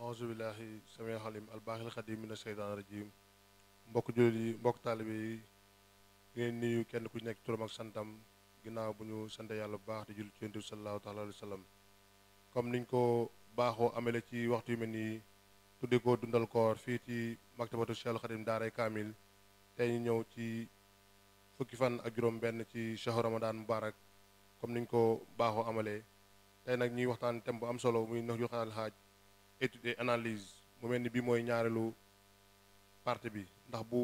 auzubillahi samil xalim albaaxil xadim mina sheytaan rajim mbokk jullit yi mbokk taalibe yi ngeen nuyu kenn ku nekk turam ak santam ginnaaw bu ñu sante yàlla bu baax di julli ci yonent bi sallallahu taala alayhi wa sallam comme niñ ko baaxoo amele ci waxtu yu mel nii tudde ko dundal koor fii ci maktabatu Cheikhul Xadim daaray kaamil tey ñu ñëw ci fukki fan ak juróom benn ci shahru ramadan mubarak comme niñ ko baaxoo amalee tey nag ñuy waxtaan thème bu am solo muy nax ju xalal xaaj étude et analyse mu mel ni bii mooy ñaareelu partie bi ndax bu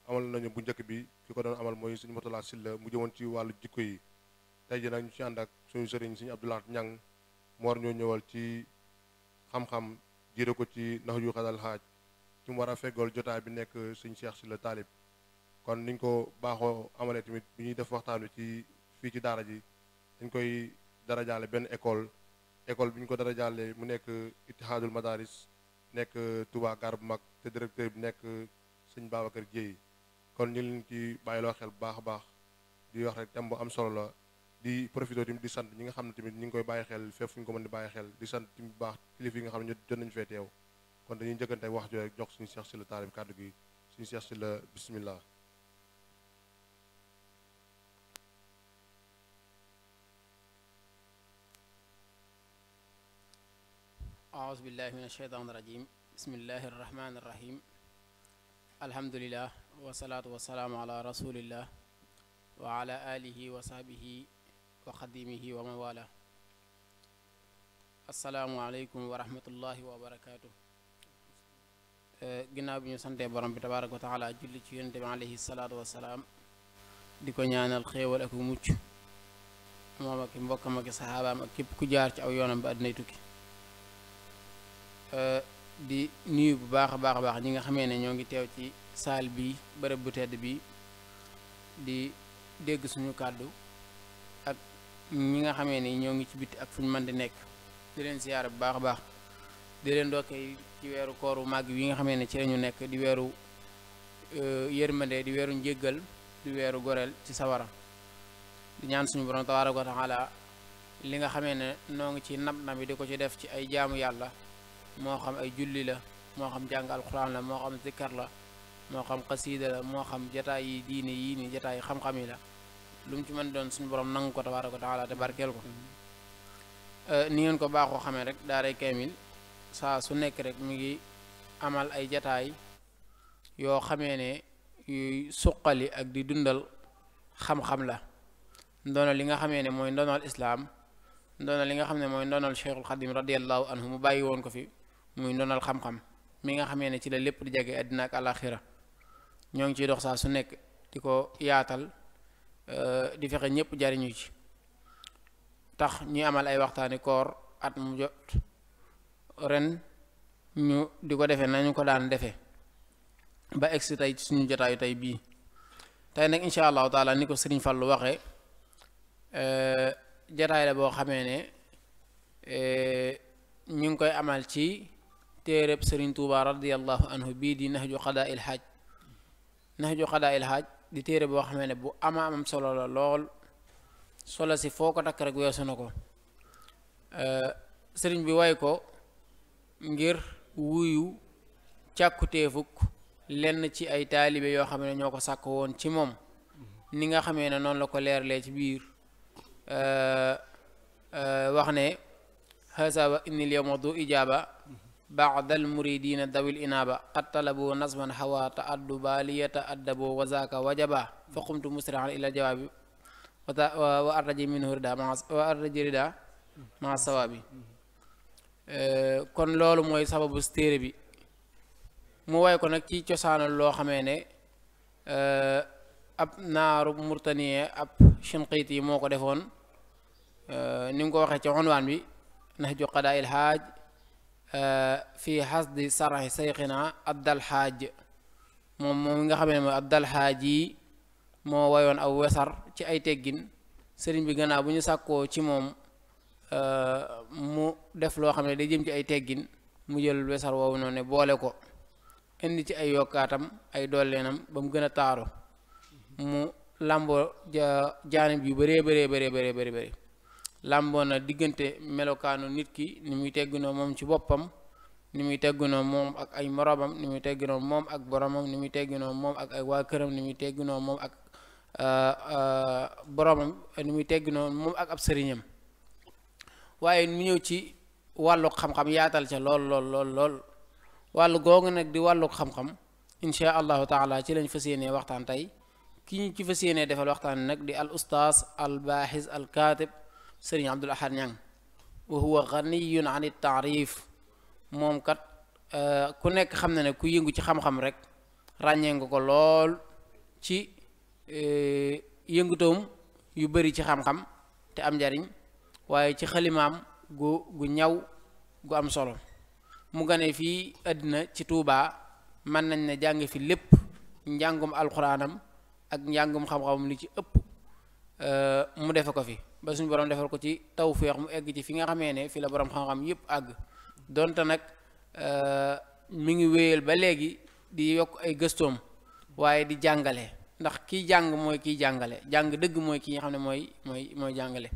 amal nañu bu njëkk bi ki ko doon amal mooy suñu Murtala Sylla mu jëmoon ci wàllu jikko yi tey ji nag ñu ci ànd ak suñu sëriñ suñu Abdoulaye Ñang mu war ñoo ñëwal ci xam-xam jiire ko ci nax ju xalal xaaj ci mu war a feggool jotaay bi nekk suñu Cheikh Sylla Taalib kon niñ ko baaxoo amalee tamit bi ñuy def waxtaan wi ci fii ci daara ji dañ koy darajaale benn école bi ñu ko darajaale mu nekk Ittihaadul Madaris nekk Touba Gare bu mag te directeur bi nekk sëñ Babacar Dieye kon ñu leen ci bàyyiloo xel bu baax a baax di wax rek thème bu am solo la di profité tamit di sant ñi nga xam ne tamit ñu ngi koy bàyyi xel fépp fu ñu ko mën di bàyyi xel di sant tamit bu baax kilifa yi nga xam ne jot nañu fee teew kon dañuy njëkkante wax jo rek jox suñu Cheikh Sylla Taalib kàddu gi suñu Cheikh Sylla bismillah أعوذ بالله من الشيطان الرجيم بسم الله الرحمن الرحيم الحمد لله والصلاة والسلام على رسول الله وعلى آله وصحبه وخديمه ومن والاه السلام عليكم ورحمة الله وبركاته ginnaaw bi ñu santee borom bi tabaaraka wa taala julli ci yonent bi alayhi salaatu wasalaam di ko ñaanal xéewal ak mucc moom ak mbokkam ak saxaabaam ak képp ku jaar ci aw yoonam ba àddinay tukki di nuyu bu baax a baax ñi nga xamee ne ñoo ngi teew ci saal bi bërëb bu tedd bi di dégg suñu kàddu ak ñi nga xamee ne ñoo ngi ci biti ak fu ñu mën di nekk di leen siyaare bu baax a baax di leen ndokkee ci weeru kooru màgg yi nga xamee ne ci lañu nekk di weeru yërmande di weeru njéggal di weeru goreel ci sawara di ñaan suñu borom tabaaraka wa taala li nga xamee ne noo ngi ci nam bi di ko ci def ci ay jaamu yàlla moo xam ay julli la moo xam jàng alxuraan la moo xam zikkar la moo xam xasiida la moo xam jataay yi diine yii ni jataay yi xam-xam yi la lu mu ci mën doon suñu borom nangu ko tabaaraka wa taala te barkeel ko ni ngeen ko baaxoo xamee rek daaray kaamil saa su nekk rek mi ngi amal ay jataay yoo xamee ne yuy suqali ak di dundal xam-xam la ndono li nga xamee ne mooy ndonal islaam ndono li nga xam ne mooy ndonal Cheikhul Xadim radiyallahu anhu mu bàyyi woon ko fi muy ndonal xam-xam mi nga xamee ne ci la lépp di jege àddina ak àlaxira ñoo ngi ciy dox saa su nekk di ko yaatal di fexe ñëpp jariñu ci tax ñuy amal ay waxtaani koor at mu jot ren ñu di ko defee nañu ko daan defee ba egsi tey ci suñu jotaayu tey bii tey nag incha allahu taala ni ko Sëriñ Fallu waxee jataay la boo xamee ne ñu ngi koy amal ci téereb Sëriñ Tuuba radiyallahu anhu bii di Nahju Qadaa'il Haaj Nahju Qadaa'il Haaj di téere boo xamee ne bu amam solo la lool solo si foo ko takk rek weesu na ko sëriñ bi way ko ngir wuyu càkkutéefuk lenn ci ay taalibe yoo xam ne ñoo ko sàkk woon ci moom ni nga xamee ne noonu la ko leerlee ci biir wax ne haza wa innil yawma du ijaaba baadal muridina dawil inaaba qad talabu nasman hawa taadduba li yataaddabu wa zaaka wajaba fa qumtu musri'an ila jawaabi wa arraji minhu rida wa arraji rida ma sawaabi kon loolu mooy sababu téere bi mu way ko nag ci cosaanal loo xamee ne ab naaru murtaniye ab Shinqiiti yi moo ko defoon ni mu ko waxee ci unwaan bi Nahju Qadaa'il Haaj fii hasdi sarhi sayxina Abdal Haaj moom nga xam ne mooy Abdal Haaj yi moo wayoon aw wesar ci ay teggin sëriñ bi gannaaw bu ñu sàkkoo ci moom mu def loo xam ne day jëm ci ay teggin mu jël wesar woowu noonu ne boole ko indi ci ay yokkaatam ay dolleenam ba mu gën a taaru mu làmboo jaanib yu bëree làmboo na diggante melokaanu nit ki ni muy tegginoo moom ci boppam ni muy tegginoo moom ak ay moroomam ni muy tegginoo moom ak boromam ni muy tegginoo moom ak ay waa këram ni muy tegginoo moom ak boromam ni muy tegginoo moom ak ab sëriñam waaye mu ñëw ci wàllu xam-xam yaatal ca lool lool lool lool wàllu googu nag di wàllu xam-xam insha allahu taala ci lañ fas yéenee waxtaan tey ki ñu ci fas yéenee defal waxtaan nag di al ustaas al baaxis al kaatib sëriñ Abdul Ahad Ñang wa huwa ganiyun an it taarif moom kat ku nekk xam na ne ku yëngu ci xam-xam rek ràññee nga ko lool ci yëngutoom yu bari ci xam-xam te am njariñ waaye ci xalimaam gu ñaw gu am solo mu gane fii àddina ci Tuubaa mën nañ ne jàng fi lépp njàngum alxuraanam ak njàngum xam-xamam li ci ëpp mu defe ko fi ba suñu borom defal ko ci tawféex mu egg ci fi nga xamee ne fi la borom xam-xam yëpp àgg donte nag mi ngi wéyal ba léegi di yokk ay gëstoom waaye di jàngale ndax kiy jàng mooy kiy jàngale jàng dëgg mooy ki nga xam ne mooy jàngale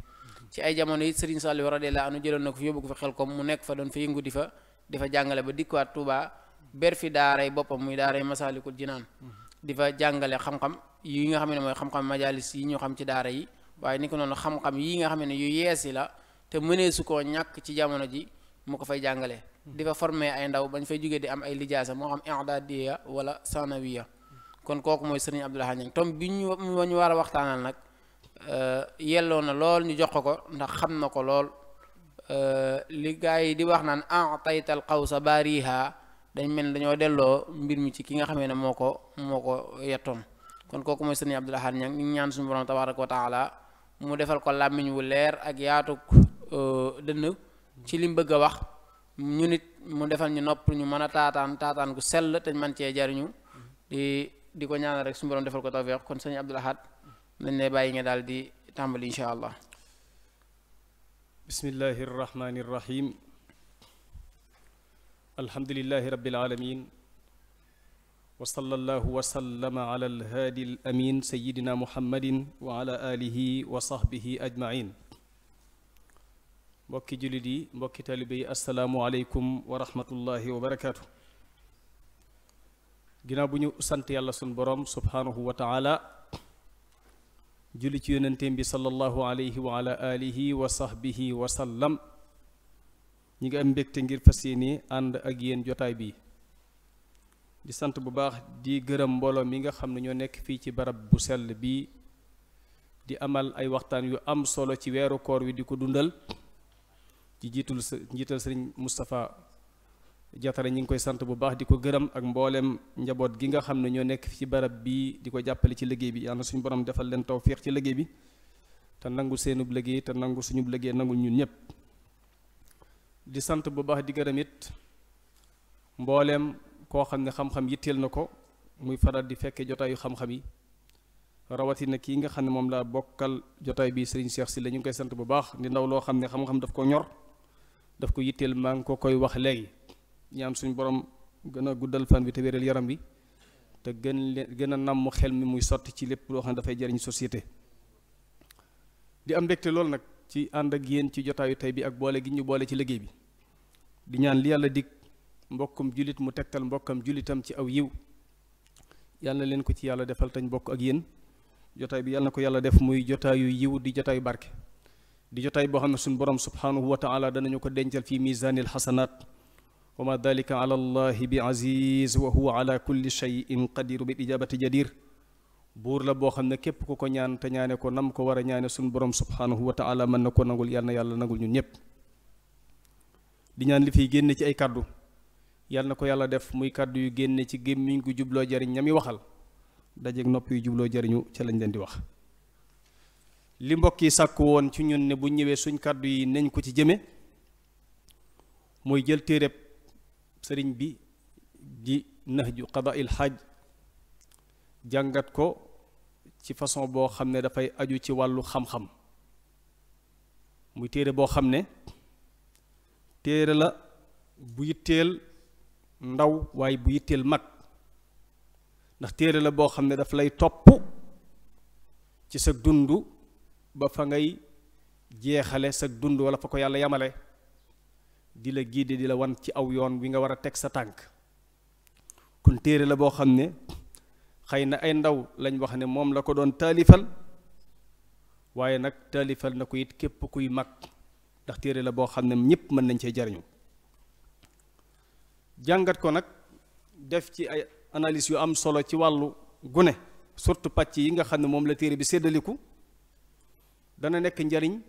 ci ay jamono yi Serigne Saliou radiyallahu anhu jëloon na ko fi yóbbu ko fa Xelkom mu nekk fa doon fa yëngu di fa jàngale ba dikkuwaat Touba ber fi daaray boppam muy daaray Masaalikul Jinaan di fa jàngale xam-xam yi nga xam ne mooy xam-xam majalis yi ñu xam ci daara yi waaye ni ko noonu xam-xam yi nga xam ne yu yeesi la te mënee su koo ñàkk ci jamono ji mu ko fay jàngale di fa formé ay ndaw bañ fay jógee di am ay lijaasa moo xam i'dadiya wala sanawiya kon kooku mooy Serigne Abdul Ahad Ñang tom bi ñu war a waxtaanal nag yelloo na lool ñu jox ko ndax xam na ko lool li gaa yi di wax naan a'taytal qawsa baariha dañ mel dañoo delloo mbir mi ci ki nga xamee ne moo ko yettoon kon kooku mooy Serigne Abdul Ahad Ñang ñu ñaan suñu borom tabaraka wa taala mu defal ko làmmiñ wu leer ak yaatu dënn ci li mu bëgg a wax ñu nit mu defal ñu nopp ñu mën a taataan gu sell te man cee jariñu di ko ñaanal rek suñu borom defal ko tawfiq kon Serigne Abdul Ahad nañ lay bàyyi nga daal di tàmbali insha allah. bismillahi irrahmani irrahim alhamdulilahi rabbil alamin wa sallallahu wa sallama ala alhaadi al amin sayidina muhammadin wa ala alihi wa sahbihi ajmain mbokki jullit yi mbokki taalibe yi asalaamu aleykum wa rahmatullahi wa barakaatu. ginnaaw bu ñu sant yàlla sun borom subhaanahu wa taala julli ci yonenteem bi sallallahu alayhi wa ala alihi wa sahbihi wa sallam ñi ngi am mbégte ngir fas yéene ànd ak yéen jotaay bi di sant bu baax di gërëm mbooloo mi nga xam ne ñoo nekk fii ci barab bu sell bi di amal ay waxtaan yu am solo ci weeru koor wi di ko dundal ci njiital sëriñ Moustapha Jatara ñi ngi koy sant bu baax di ko gërëm ak mboolem njaboot gi nga xam ne ñoo nekk ci barab bi di ko jàppale ci liggéey bi yàlla na suñu borom defal leen tawfiix ci liggéey bi te nangu seenub liggéey te nangu suñu liggéey nangul ñun ñëpp di sant bu baax di gërëm it mboolem koo xam ne xam-xam yitteel na ko muy faral di fekkee jotaayu xam-xam yi rawatina kii nga xam ne moom laa bokkal jotaay bi Serigne Cheikh Sylla ñu ngi koy sant bu baax di ndaw loo xam ne xam-xam daf ko ñor daf ko yitteel maa ngi ko koy wax léegi ñaan suñu borom gën a guddal fan bi te wéral yaram bi te gën a namm xel mi muy sotti ci lépp loo xam ne dafay jariñ société di am mbégte loolu nag ci ànd ak yéen ci jotaayu tey bi ak boole gi ñu boole ci liggéey bi di ñaan li yàlla dig mbokkum jullit mu tegtal mbokkam jullitam ci aw yiw yàlla na leen ko ci yàlla defal tañ bokk ak yéen jotaay bi yàlla na ko yàlla def muy jotaayu yiw di jotaayu barke di jotaay boo xam ne suñu borom subhanahu wa taala danañu ko dencal fi misanil xasanaat wa ma dalika ala allahi bi aziz wa huwa ala kulli shay'in qadir bil ijabati jadir buur la boo xam ne képp ku ko ñaan te ñaane ko nam ko war a ñaane suñu borom subhanahu wa taala mën na ko nangul yàlla na yàlla nangul ñun ñëpp di ñaan li fiy génne ci ay kàddu yàlla na ko yàlla def muy kàddu yu génne ci gémmiñ gu jubloo jariñ ñami waxal dajeeg nopp yu jubloo jariñu ca lañ leen di wax li mbokk yi sàkku woon ci ñun ne bu ñëwee suñ kàddu yi nañ ko ci jëme mooy jël téereb sëriñ bi di nahju qadaa'il xaaj jàngat ko ci façon boo xam ne dafay aju ci wàllu xam-xam muy téere boo xam ne téere la bu yitteel ndaw waaye bu yitteel mag ndax téere la boo xam ne daf lay topp ci sa dund ba fa ngay jeexale sa dund wala fa ko yàlla yamale di la guider di la wan ci aw yoon wi nga war a teg sa tànk kon téere la boo xam ne xëy na ay ndaw lañ wax ne moom la ko doon taalifal waaye nag taalifal na ko it képp kuy mag ndax téere la boo xam ne ñépp mën nañ cee jariñu jàngat ko nag def ci ay analyse yu am solo ci wàllu gune surtout pàcc yi nga xam ne moom la téere bi séddaliku dana nekk njariñ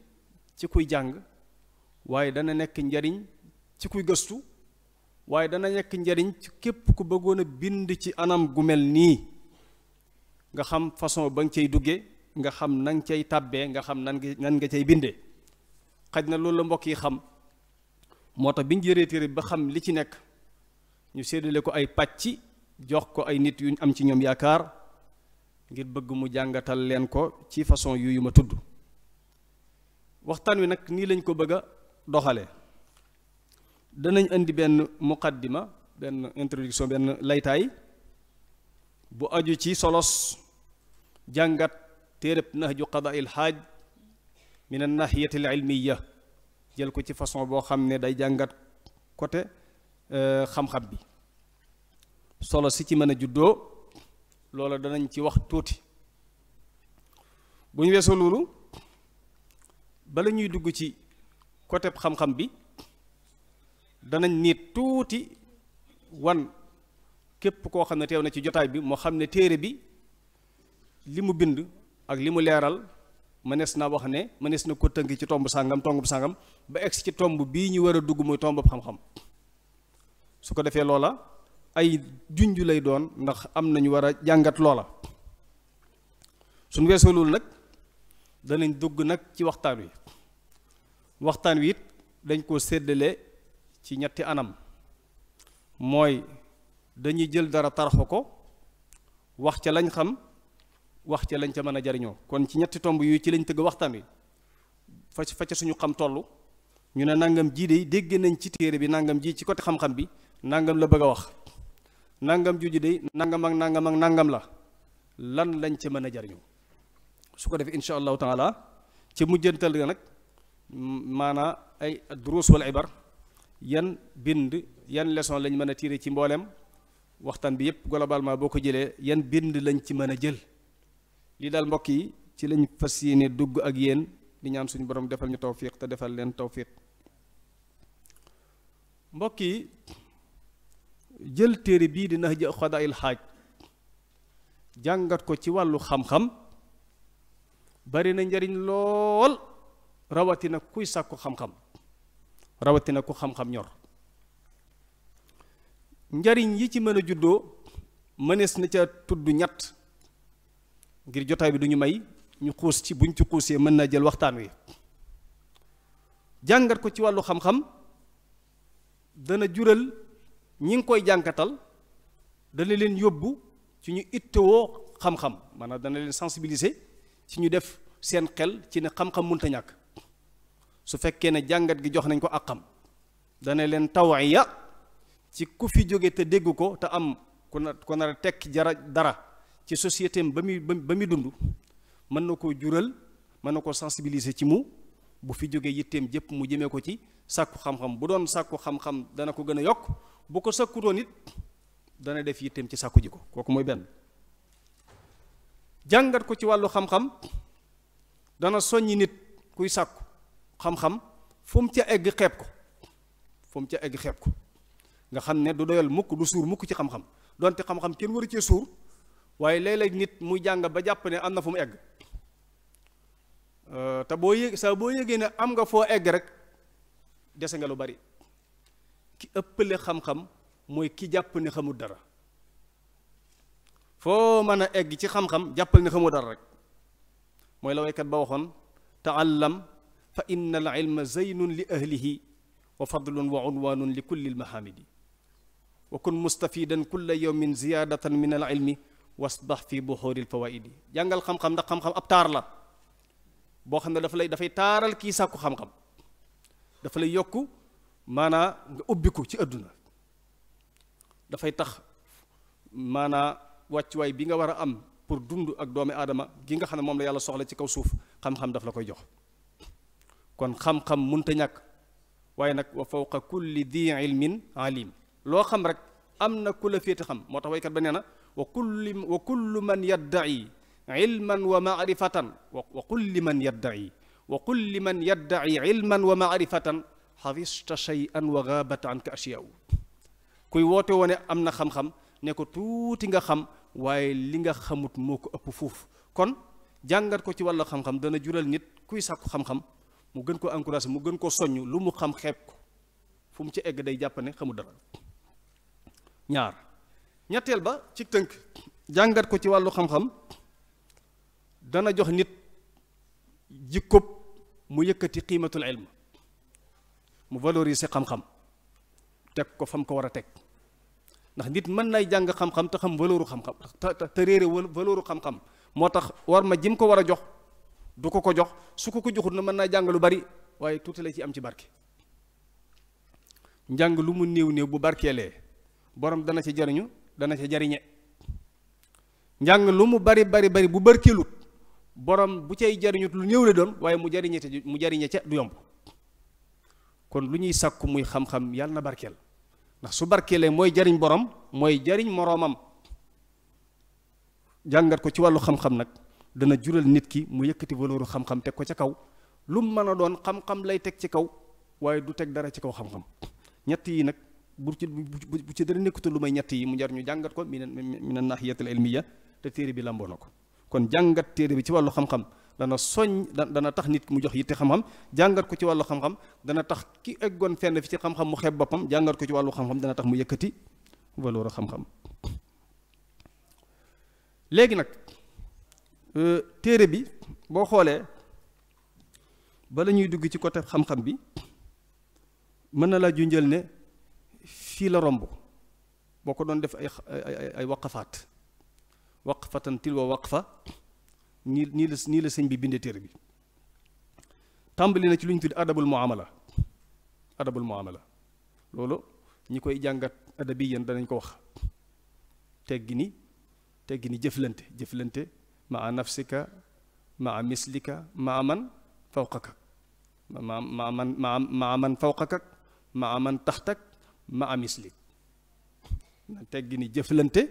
ci kuy jàng waaye dana nekk njariñ ci kuy gëstu waaye dana nekk njariñ ci képp ku bëggoon a bind ci anam gu mel nii nga xam façon ba nga cay dugge nga xam na nga cay tàbbee nga xam nan nga cay bindee xaj na loolu la mbokk yi xam moo tax biñ jëree téere ba xam li ci nekk ñu séddale ko ay pàcc jox ko ay nit yu am ci ñoom yaakaar ngir bëgg mu jàngatal leen ko ci façon yu ma tudd waxtaan wi nag nii lañ ko bëgg a doxalee danañ indi benn muqaddima benn introduction benn laytaay bu aju ci solos jàngat téereb nahju qadaa'il haaj min an nahiyati al ilmiya jël ko ci façon boo xam ne day jàngat côté xam-xam bi solo si ci mën a juddoo loola danañ ci wax tuuti bu ñu weesoo loolu bala ñuy dugg ci côté xam-xam bi danañ niit tuuti wan képp koo xam ne teew na ci jotaay bi moo xam ne téere bi li mu bind ak li mu leeral mënees na wax ne mënees na ko tënk ci tomb sàngam ba egsi ci tomb bii ñu war a dugg muy tomb xam-xam su ko defee loola ay junj lay doon ndax am nañu war a jàngat loola suñ weesoo loolu nag danañ dugg nag ci waxtaan wi it dañ koo séddale ci ñetti anam mooy dañuy jël dara taraxu ko wax ca lañ xam wax ca lañ ca mën a jariñoo kon ci ñetti tomb yu ci lañ tëgg waxtaan wi fa ca suñu xam toll ñu ne nangam jii de dégg nañ ci téere bi nangam ji ci côté xam-xam bi nangam la bëgg a wax nangam juji de nangam ak nangam la lan lañ ca mën a jariñoo su ko defee insha allahu taala ci mujjantal ga nag maanaa ay duruus wal ibar yan bind yan leçon lañ mën a tiire ci mboolem waxtaan bi yépp globalement boo ko jëlee yan bind lañ ci mën a jël lii daal mbokk yi ci lañ fas yéene dugg ak yéen di ñaan suñu borom defal ñu tawfiq te defal leen tawfiq mbokk yi jël téere bii di Nahju Qadaa'il Haaj jàngat ko ci wàllu xam-xam bari na njariñ lool rawatina kuy sàkku xam-xam rawatina ku xam-xam ñor njariñ yi ci mën a juddoo mënees na ca tudd ñett ngir jotaay bi duñu may ñu xuus ci buñ ci xuusee mën naa jël waxtaan wi jàngat ko ci wàllu xam-xam dana jural ñi ngi koy jànkatal dana leen yóbbu ci ñu ittewoo xam-xam maanaam dana leen sensibiliser ci ñu def seen xel ci ne xam-xam mënta ñàkk su fekkee ne jàngat gi jox nañ ko ak xam dana leen tawiya ci ku fi jóge te dégg ko te am ku nar a tekki dara ci société am ba muy dund mën na koo jural mën na koo sensibiliser ci mu bu fi jógee yitteem jëpp mu jëmee ko ci sàkku xam-xam bu doon sàkku xam-xam dana ko gën a yokk bu ko sàkkutoon it dana def yitteem ci sàkku ji ko kooku mooy benn jàngat ko ci wàllu xam-xam dana soññi nit kuy sàkku xam-xam fu mu ca egg xeeb ko nga xam ne du doyal mukk du suur mukk ci xam-xam donte xam-xam kenn waru cee suur waaye léeg-léeg nit muy jàng ba jàpp ne am na fu mu egg te boo yëgee ne am nga foo egg rek dese nga lu bari ki ëppale xam-xam mooy ki jàpp ne xamul dara foo mën a egg ci xam-xam jàppal ne xamul dara rek mooy la waykat ba waxoon taallam fa inna al ilma zeynun li ahlihi wa fadlun wa unwanun li kulli almahamidi wa kun mustafidan kulla yawmin ziyadatan min al ilmi wasbax fi buxuuri al fawaidi jàngal xam-xam ndax xam-xam ab taar la boo xam ne dafay taaral kii sàkku xam-xam dafa lay yokku maanaa nga ubbiku ci àdduna dafay tax maanaa wàccuwaay bi nga war a am pour dund ak doomi aadama gi nga xam ne moom la yàlla soxla ci kaw suuf xam-xam daf la koy jox kon xam-xam munta ñàkk waaye nag wa fawqa kulli di ilmin alim loo xam rek am na ku la féete xam moo tax waykat ba nee na wa kullu man yaddai ilman wa maarifatan wa kulli man yaddai wa kulli man yaddai ilman wa maarifatan xafista shay'an wa gaabat anka ashiyaau kuy woote woone am na xam-xam ne ko tuuti nga xam waaye li nga xamut moo ko ëpp fuuf kon jàngat ko ci wàllu xam-xam dana jural nit kuy sàkku xam-xam mu gën ko encouragé mu gën ko soññ lu mu xam xeeb ko fu mu ci egg day jàpp ne xamul dara ñaar ñetteel ba ci tënk jàngat ko ci wàllu xam-xam dana jox nit jikkob mu yëkkati qiimatul ilm mu valoriser xam-xam teg ko fam ko war a teg ndax nit mën nay jàng xam-xam te xam valeuru xam-xam te réere valeuru xam-xam moo tax war ma jim ko war a jox du ko jox su ko joxut na mën naa jàng lu bari waaye tuuti la ci am ci barke njàng lu mu néew néew bu barkeelee borom dana ci jariñu dana ci jariñe njàng lu mu bari bu barkeelut borom bu cay jariñut lu néew la doon waaye mu jariñe ca du yomb kon lu ñuy sàkku muy xam-xam yàlla na barkeel ndax su barkeelee mooy jariñ borom mooy jariñ moroomam jàngat ko ci wàllu xam-xam nag dana jural nit ki mu yëkkati valeuru xam-xam teg ko ca kaw lu mu mën a doon xam-xam lay teg ci kaw waaye du teg dara ci kaw xam-xam ñett yi nag bu ci dara nekkutul lu may ñett yi mu jar ñu jàngat ko min an-nahiyatil ilmiya te téere bi làmboo na ko kon jàngat téere bi ci wàllu xam-xam dana tax nit ki mu jox yitte xam-xam jàngat ko ci wàllu xam-xam dana tax ki eggoon fenn fi ci xam-xam mu xeeb boppam jàngat ko ci wàllu xam-xam dana tax mu yëkkati valeur xam-xam léegi nag téere bi boo xoolee bala ñuy dugg ci côté xam-xam bi mën na laa junjal ne fii la romb boo ko doon def ay waqfatan tilwa waqfa nii la sëñ bi bindee téere bi tàmbali na ci lu ñu tudd adabul muamala loolu ñi koy jàngat adabiyan danañ ko wax teggi ni jëflante maa nafsika maa mislika maa man fawqaka maa man fawqaka maa man taxtak maa mislik na teggi ni jëflante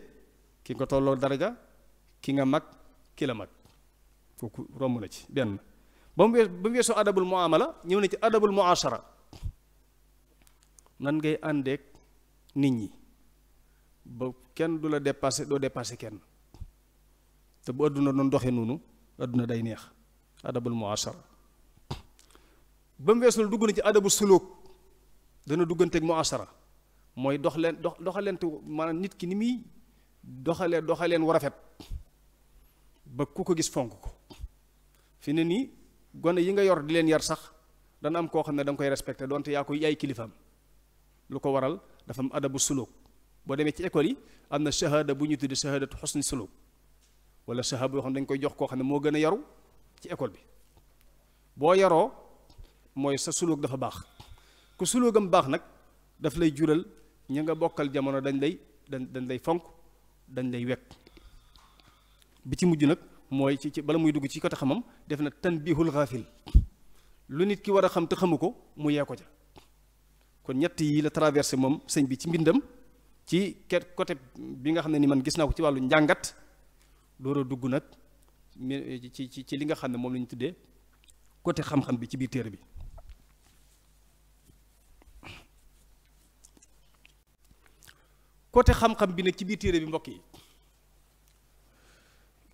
ki nga tolloo daraja ki nga mag ki la mag kooku romb na ci benn ba mu weesoo adabul muamala ñëw na ci adabul muashara nan ngay àndeek nit ñi ba kenn du la dépassé doo dépassé kenn te bu àdduna doon doxee noonu àdduna day neex adabul muashara ba mu weesul dugg na ci adabu suluk dana dugganteeg muashara mooy doxalente maanaam nit ki ni muy doxaleen wu rafet ba ku ko gis fonk ko fi ne nii gone yi nga yor di leen yar sax dana am koo xam ne da nga koy respecté donte yaa koy yaay kilifaam lu ko waral dafa am adabu suluk boo demee ci école yi am na shahada bu ñu tuddi shahadatu xusni suluk wala shahada boo xam ne dañ koy jox koo xam ne moo gën a yaru ci école bi boo yaroo mooy sa suluk dafa baax ku sulukam baax nag daf lay jural ñi nga bokkal jamono dañ lay fonk dañ lay wekk bi ci mujj nag mooy ci bala muy dugg ci côté xamam def na tanbihul ghafil lu nit ki war a xam te xamu ko mu yee ko ca kon ñett yi la traversé moom sëñ bi ci mbindam ci côté bi nga xam ne ni man gis naa ko ci wàllu njàngat door a dugg nag ci li nga xam ne moom la ñu tuddee côté xam-xam bi ci biir téere bi côté xam-xam bi nag ci biir téere bi mbokk yi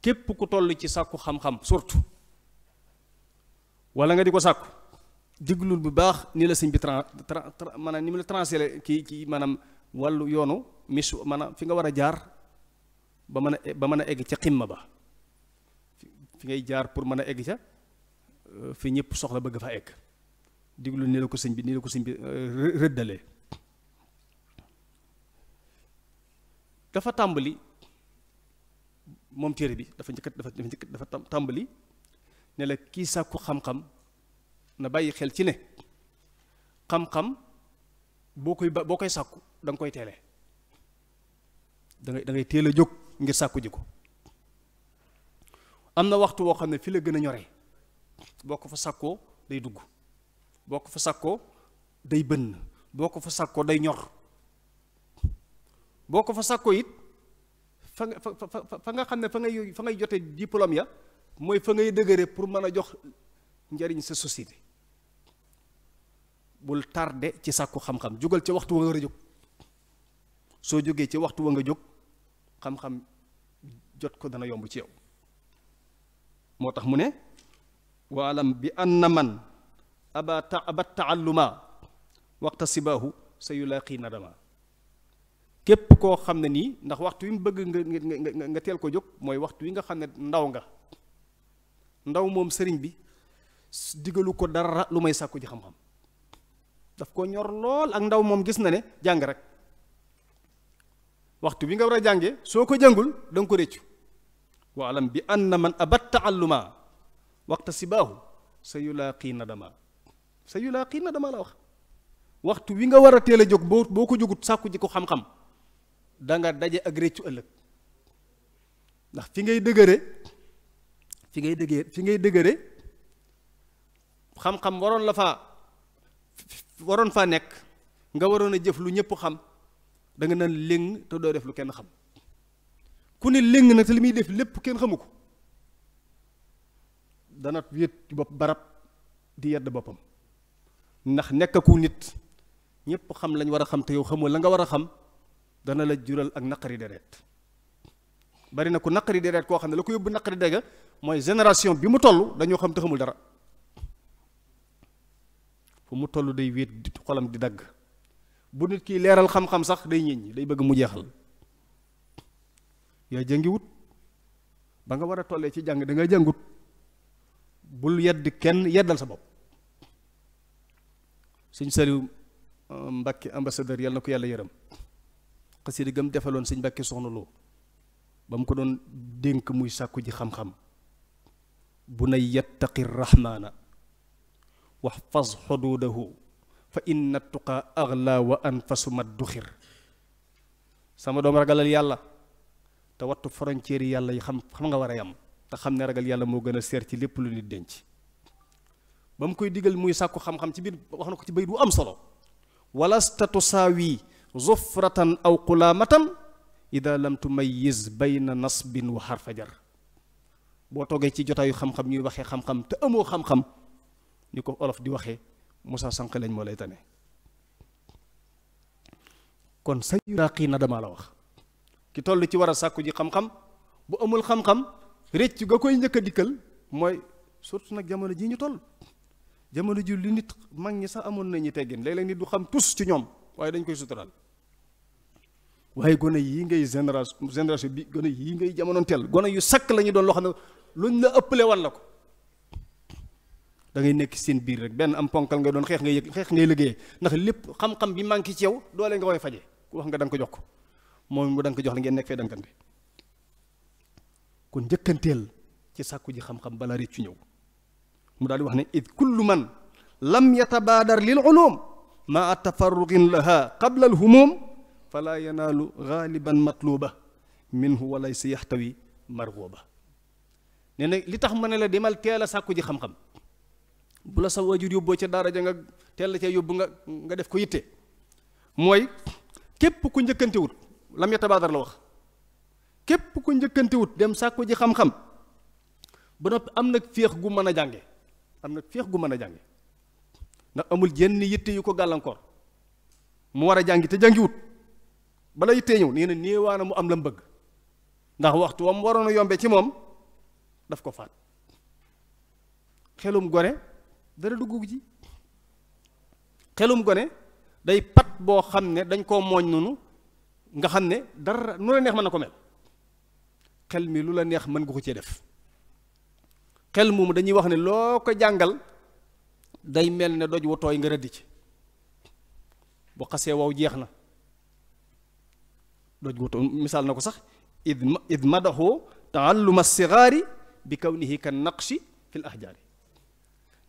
képp ku toll ci sàkku xam-xam surtout wala nga di ko sàkku diglul bu baax ni la sëñ bi maanaam ni mu la transféré kii maanaam wàllu yoonu maanaam fi nga war a jaar ba mën a egg ca ximma ba fi ngay jaar pour mën a egg ca fi ñëpp soxla bëgg fa egg diglul ni la ko sëñ bi rëddalee dafa tàmbali moom téere bi dafa tàmbali ne la kii sàkku xam-xam na bàyyi xel ci ne xam-xam boo koy sàkku da nga koy teele da ngay teel a jóg ngir sàkku ji ko am na waxtu woo xam ne fi la gën a ñoree boo ko fa sàkkoo day dugg boo ko fa sàkkoo day bënn, boo ko fa sàkkoo day ñor, boo ko fa sàkkoo it fa nga xam ne fa ngay jote diplôme ya mooy fa ngay dëgëre pour mën a jox njariñ sa société. bul tardé ci sàkku xam-xam, jógal ci waxtu wa nga war a jóg. soo jógee ci waxtu wa nga jóg xam-xam jot ko dana yomb ci yow. moo tax mu ne waalam bi anna man aba taalluma waxta sibaahu sa yulaaqi nadama. képp koo xam ne nii, ndax waxtu wi mu bëgg nga teel ko jóg mooy waxtu wi nga xam ne ndaw nga. ndaw moom sëriñ bi digalu ko dara lu may sàkku ji xam-xam, daf ko ñor lool. ak ndaw moom gis na ne jàng rek waxtu bi nga war a jànge soo ko jàngul da nga ko réccu. waalam bi anna man abat taalluma waxta sibaahu sa yulaaqi nadama. sa yulaaqi nadama la wax. waxtu wi nga war a teel a jóg boo ko jógut sàkku ji ko xam-xam da nga daje ak réccu ëllëg. ndax fi ngay dëgëre xam-xam waroon faa nekk, nga waroon a jëf lu ñëpp xam, da nga naan léng te doo def lu kenn xam. ku ne léng nag te li muy def lépp kenn xamu ko, dana wéet ci bopp barab di yedd boppam. ndax nekkaku nit ñëpp xam lañ war a xam te yow xamoo la nga war a xam, dana la jural ak naqari deret. bari na ku naqari deret koo xam ne la ko yóbbu naqari dega mooy génération bi mu toll dañoo xam te xamul dara. fu mu toll day wéet xolam di dagg. bu nit kiy leeral xam-xam sax day ñeññi, day bëgg mu jeexal. yaa jàngiwut ba nga war a tollee ci jàng da nga jàngut. bul yedd kenn, yeddal sa bopp. sëñ Saliou Mbàkke ambassadeur yàlla na ko yàlla yërëm, xasida gam defaloon sëñ Mbàkke Soxna Lo ba mu ko doon dénk muy sàkku ji xam-xam. bu nay yattaqi rahmaana waxfaz xuduudahu fa inna tuqaa agla wa anfasu madduxir. sama doom ragalal yàlla te wattu frontière yi yàlla yi xam nga war a yam, te xam ne ragal yàlla moo gën a seer ci lépp lu nit denc. ba mu koy digal muy sàkku xam-xam ci biir wax na ko ci bayit bu am solo. walasta tusaawi zufratan aw qulaamatan ida lam tumayyiz bayna nasbin wa xarfajar. boo toogee ci jotaayu xam-xam ñuy waxee xam-xam te amoo xam-xam, ni ko olof di waxee Moussa Sànq lañ moo lay tane. kon sa yuraaqi na dama la wax ki toll ci war a sàkku ji xam-xam bu amul xam-xam réccu ga koy njëkk a dikkal mooy surtout nag jamono ji ñu toll. jamono ji li nit mag ñi sax amoon nañu teggin, léeg-léeg nit du xam tus ci ñoom waaye dañ koy sutural. waaye gone yii ngay génération bi gone yii ngay jamonoon teel gone yu sakk la ñu doon loo xam ne luñ la ëppale wan la ko. da ngay nekk seen biir rek benn am ponkal ngay doon xeex ngay liggéeyee ndax lépp xam-xam bi manqué ci yow doole nga koy faje ku wax nga da nga ko jox ko moom mu da nga ko jox la ngeen nekk fee dankante. kon njëkkanteel ci sàkku ji xam-xam bala réccu ñëw. mu daal di wax ne id kullu man lam yatabaadar lil ulum maa tafarruqin laha qabla al humum fala yanaalu gaaliban matluba minhu walaysa yaxtawi marghuba. nee na li tax ma ne la demal teel a sàkku ji xam-xam, bu la sa waajur yóbboo ca daara ja nga teel la ca yóbbu nga def ko yitte, mooy képp ku njëkkantewut lam yatabaadar la wax, képp ku njëkkantewut dem sàkku ji xam-xam ba noppi am nag féex gu mën a jànge ndax amul jenn yitte yu ko gàllankoor mu war a jàngi te jàngiwut bala yittee ñëw nee na néewaana mu am la mu bëgg ndax waxtu wam waroon a yombe ci moom daf ko faat. xelum gone dara dugg ci xelum gone day pat boo xam ne dañ koo mooñ noonu nga xam ne dara nu la neex mën na ko mel. xel mi lu la neex mën nga ko cee def. xel moomu dañuy wax ne loo ko jàngal day mel ne doj wu tooy nga rëdd ci bu xasee wow jeex na. doj wu tooy misaal na ko sax id madaxoo taalluma sigaari bi kawnihi kan naqshi fil ahjaari.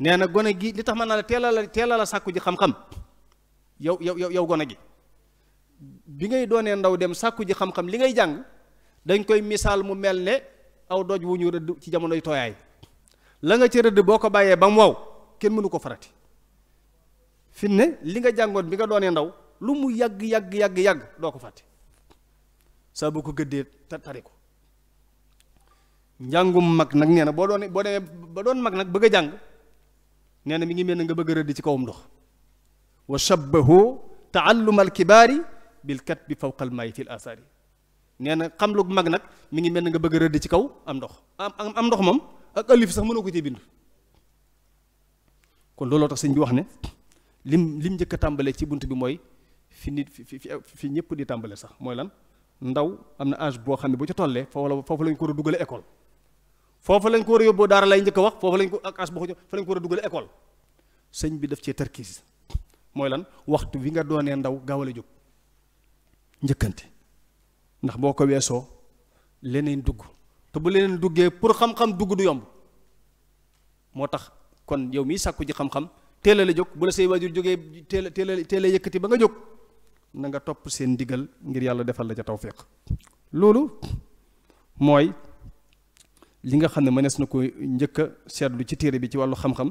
nee na gone gi li tax mën naa la teela la sàkku ji xam-xam yow gone gi bi ngay doonee ndaw dem sàkku ji xam-xam li ngay jàng dañ koy misaal mu mel ne aw doj wu ñu rëdd ci jamonoy tooyaay. la nga ci rëdd boo ko bàyyee ba mu wow kenn mënu ko farati fi ne li nga jàngoon bi nga doonee ndaw lu mu yàgg doo ko fàtte saa boo ko gëddee tari ko. njàngum mag nag nee na boo demee ba doon mag nag bëgg a jàng nee na mi ngi mel ne nga bëgg a rëdd ci kawam ndox. wa shabbahu taalluma alkibaari bil katbi fawqa almaayi fi l asaari nee na xam lu mag nag mi ngi mel ne nga bëgg a rëdd ci kaw am ndox am ndox moom ak alif sax mënoo ko cee bind. kon looloo tax sëñ bi wax ne lim njëkk a tàmbalee ci bunt bi mooy fi nit fi ñëpp di tàmbale sax mooy lan ndaw am na âge boo xam ne bu ci tollee foofu lañ ko war a dugale école. foofu lañ ko war a yóbboo daara lay njëkk a wax foofu lañ ko ak âge boo fa lañ ko war a dugale école. sëñ bi daf cee tarkiis mooy lan waxtu wi nga doonee ndaw gaawal a jóg njëkkante ndax boo ko weesoo leneen dugg te bu leneen duggee pour xam-xam dugg du yomb moo tax kon yow miy sàkku ji xam-xam teel a la jóg bu la say waajur jógee teel a yëkkati ba nga jóg na nga topp seen ndigal ngir yàlla defal la ca tawfiq loolu mooy li nga xam ne mënees na ko njëkk a seetlu ci téere bi ci wàllu xam-xam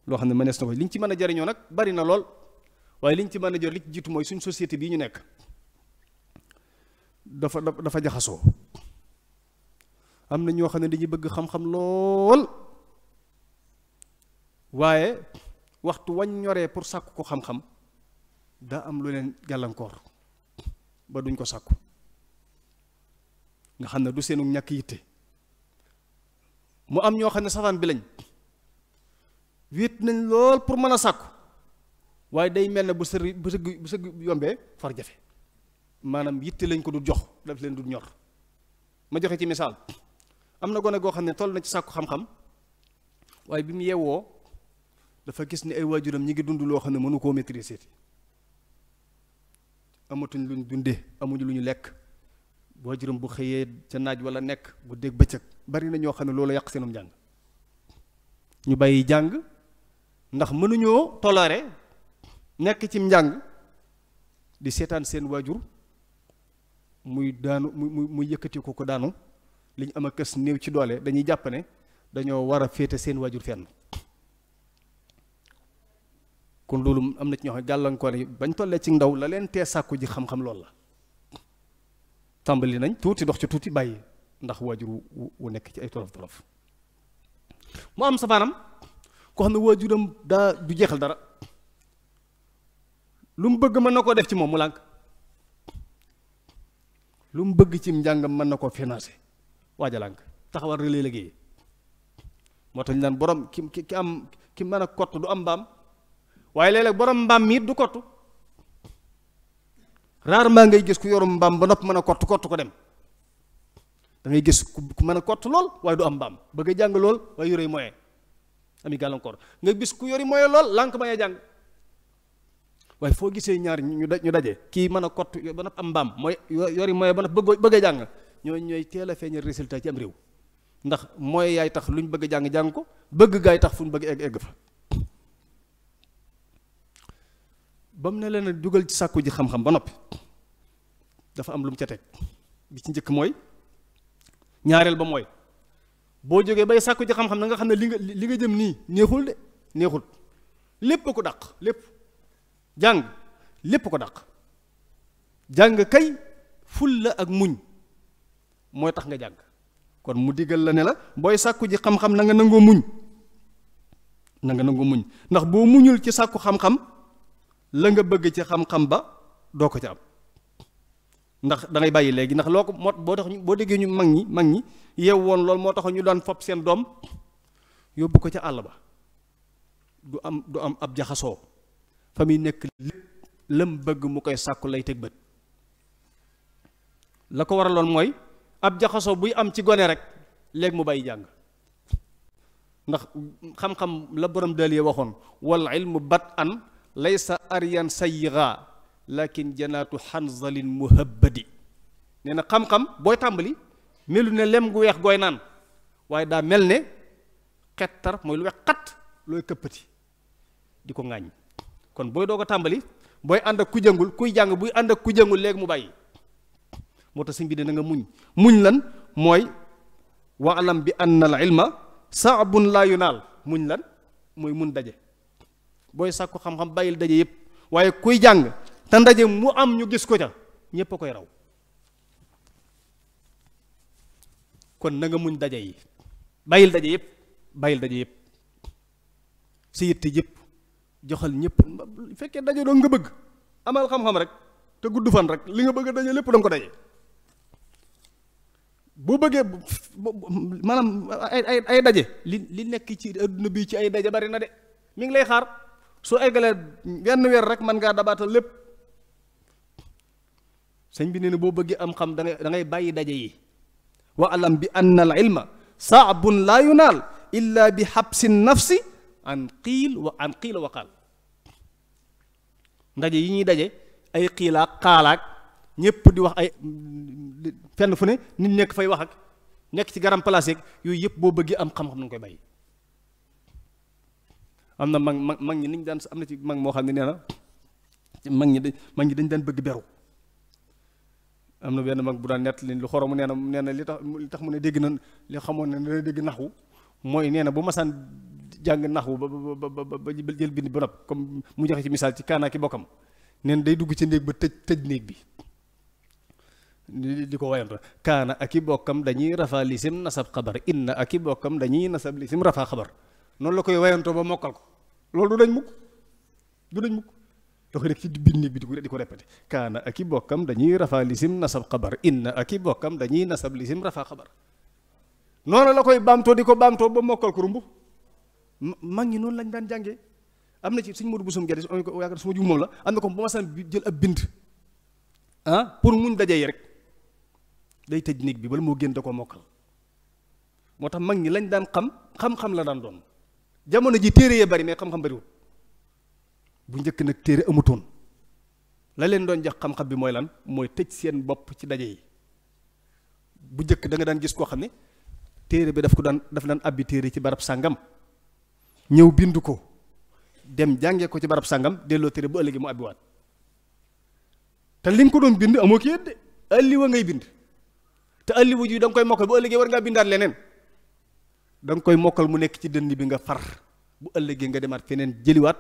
loo xam ne mënees na ko liñ ci mën a jariñoo nag bari na lool waaye liñ ci mën a jor li ci jiitu mooy suñ société bii ñu nekk dafa jaxasoo am na ñoo xam ne dañuy bëgg xam-xam lool waaye waxtu wañ ñoree pour sàkku ko xam-xam daa am lu leen gàllankoor ba duñ ko sàkku nga xam ne du seenu ñàkk yitte mu am ñoo xam ne safaan bi lañ wéet nañ lool pour mën a sàkku waaye day mel ne bu sëgg yombee far jafe maanaam yitte lañ ko du jox daf leen du ñor ma joxe ci misaal am na gone goo xam ne toll na ci sàkku xam-xam waaye bi mu yeewoo dafa gis ni ay waajuram ñi ngi dund loo xam ne mënu koo maîtriser amatuñ luñ dundee amuñu lu ñu lekk waajuram bu xëyee ca naaj wala nekk bu dégg bëccëg bari na ñoo xam ne loolu yàq seenum njàng ñu bàyyi jàng ndax mënuñoo toléré nekk ci njàng di seetaan seen waajur muy daanu muy yëkkati ko daanu li ñu am a kës néew ci doole dañuy jàpp ne dañoo war a féete seen waajur fenn kon loolu am na ci ñoo xam ne gàllankoor yi bañ tollee ci ndaw la leen tee sàkku ji xam-xam loolu la tàmbali nañ tuuti dox ci tuuti bàyyi ndax waajur wu nekk ci ay tolof mu am safaanam koo xam ne waajuram daa du jeexal dara lu mu bëgg mën na koo def ci moom mu lànk lu mu bëgg ci njàngam mën na koo financé waaja lànk taxawal relais liggéey moo tax ñu daan borom ki mën a kott du am mbaam waaye léeg-léeg borom mbaam mi du kottu rarement ngay gis ku yorum mbaam ba nopp mën a kott ko dem da ngay gis ku mën a kott lool waaye du am mbaam bëgg a jàng lool waaye yorey moyen ami gàllankoor nga gis ku yori moyen lool lànk bañ a jàng waaye foo gisee ñaar ñu daje kii mën a kott ba nopp am mbaam mooy yori moyen ba nopp bëgg a jàng ñooy teel a feeñal résultat ci am réew ndax mooy yaay tax luñ bëgg a jàng ko bëgg gaay tax fu ñu bëgg egg fa ba mu ne leen dugal ci sàkku ji xam-xam ba noppi dafa am lu mu ca teg bi ci njëkk mooy ñaareel ba mooy boo jógee bay sàkku ji xam-xam na nga xam ne li nga jëm nii neexul lépp ko dàq lépp jàng lépp ko dàq jàng kay fulla ak muñ mooy tax nga jàng kon mu digal la ne la booy sàkku ji xam-xam na nga nangoo muñ ndax boo muñul ci sàkku xam-xam la nga bëgg ci xam-xam ba doo ko ci am ndax da ngay bàyyi léegi ndax loo ko moo boo tax boo déggee ñu mag ñi yeew woon loolu moo tax ñu daan fopp seen doom yóbbu ko ca àll ba du am ab jaxasoo fa muy nekk lépp lam bëgg mu koy sàkku lay teg bët la ko waraloon mooy ab jaxasoo buy am ci gone rek léegi mu bàyyi jàng ndax xam-xam la borom daal waxoon wal ilmu bat an laysa aryan sayyiga lakin janaatu xanzalin muhabbadi nee na xam-xam booy tàmbali melu ne lem gu weex gooy naan waaye daa mel ne xettar mooy lu weex xat looy këppati di ko ŋàññ kon booy doog a tàmbali booy ànd ak ku jàngul kuy jàng buy ànd ak ku jàngul léegi mu bàyyi moo tax sëñ bi na nga muñ lan mooy waalam bi anna al ilma saabun laa yunaal muñ lan mooy mun daje booy sàkku xam-xam bàyyil daje yëpp waaye kuy jàng te ndaje mu am ñu gis ko ca ñépp a koy raw kon na nga muñ daje yi bàyyil daje yëpp si yitte yëpp joxal ñëpp fekkee daje doo nga bëgg amal xam-xam rek te gudd fan rek li nga bëgg a daje lépp da nga ko daje boo bëggee maanaam ay daje li nekk ci adduna bi ci ay daje bari na de mi ngi lay xaar soo eggalee benn weer rek mën ngaa dabaatal lépp sëñ bi nee na boo bëggee am xam da ngay bàyyi daje yi wa alam bi anna al ilma saabun laa yunaal illa bi xabsi nafsi an qiila wa qaal ndaje yi ñuy daje ay xiilaak xaalaak ñépp di wax ay fenn fu ne nit nekk fay wax ak nekk ci garam place yeeg yooyu yëpp boo bëggee am xam-xam nañu koy bàyyi am na mag ñi niñ daan am na ci mag moo xam ne nee na mag ñi dañ daan bëgg beru am na benn mag bu daan nett li lu xoromu nee na li tax mu ne dégg na li xamoon ne dana dégg naxwu mooy nee na bu masaan jàng naxwu ba jël bind ba nopp comme mu joxe ci misaal ci kaanaa ki bokkam neen day dugg ci néeg ba tëj néeg bi di ko wayanto kaana ak i bokkam dañuy rafa lisim nasab xabar inna ak i bokkam dañuy nasab lisim rafa xabar noonu la koy wayantoo ba mokkal ko loolu du dañ mukk da koy rek ci biir néeg bi di ko répété kaana ak i bokkam dañuy rafa lisim nasab xabar inna ak i bokkam dañuy nasab lisim rafa xabar noonu la koy baamtoo di ko baamtoo ba mokkal ko rumbu mag ñi noonu lañ daan jàngee am na ci suñ Modou Boussou Guèye yaakaar su ma jug moom la am na ko bu ma san jël ab bind pour muñ daje yi rek day tëj néeg bi bala moo génn da ko mokkal moo tax mag ñi lañ daan xam-xam la daan doon jamono ji téere yee bari mais xam-xam bariwul bu njëkk nag téere amutoon la leen doon jox xam-xam bi mooy lan mooy tëj seen bopp ci daje yi bu njëkk da nga daan gis koo xam ne téere bi daf daan abbi téere ci barab sàngam ñëw bind ko dem jàngee ko ci barab sàngam delloo téere bu ëllëgee mu abbiwaat te li nga ko doon bind amoo ki yëdde alliwa ngay bind te alliwa ji da nga koy mokkal bu ëllëgee war ngaa bindaat leneen da nga koy mokkal mu nekk ci dënn bi nga far bu ëllëgee nga demaat feneen jëliwaat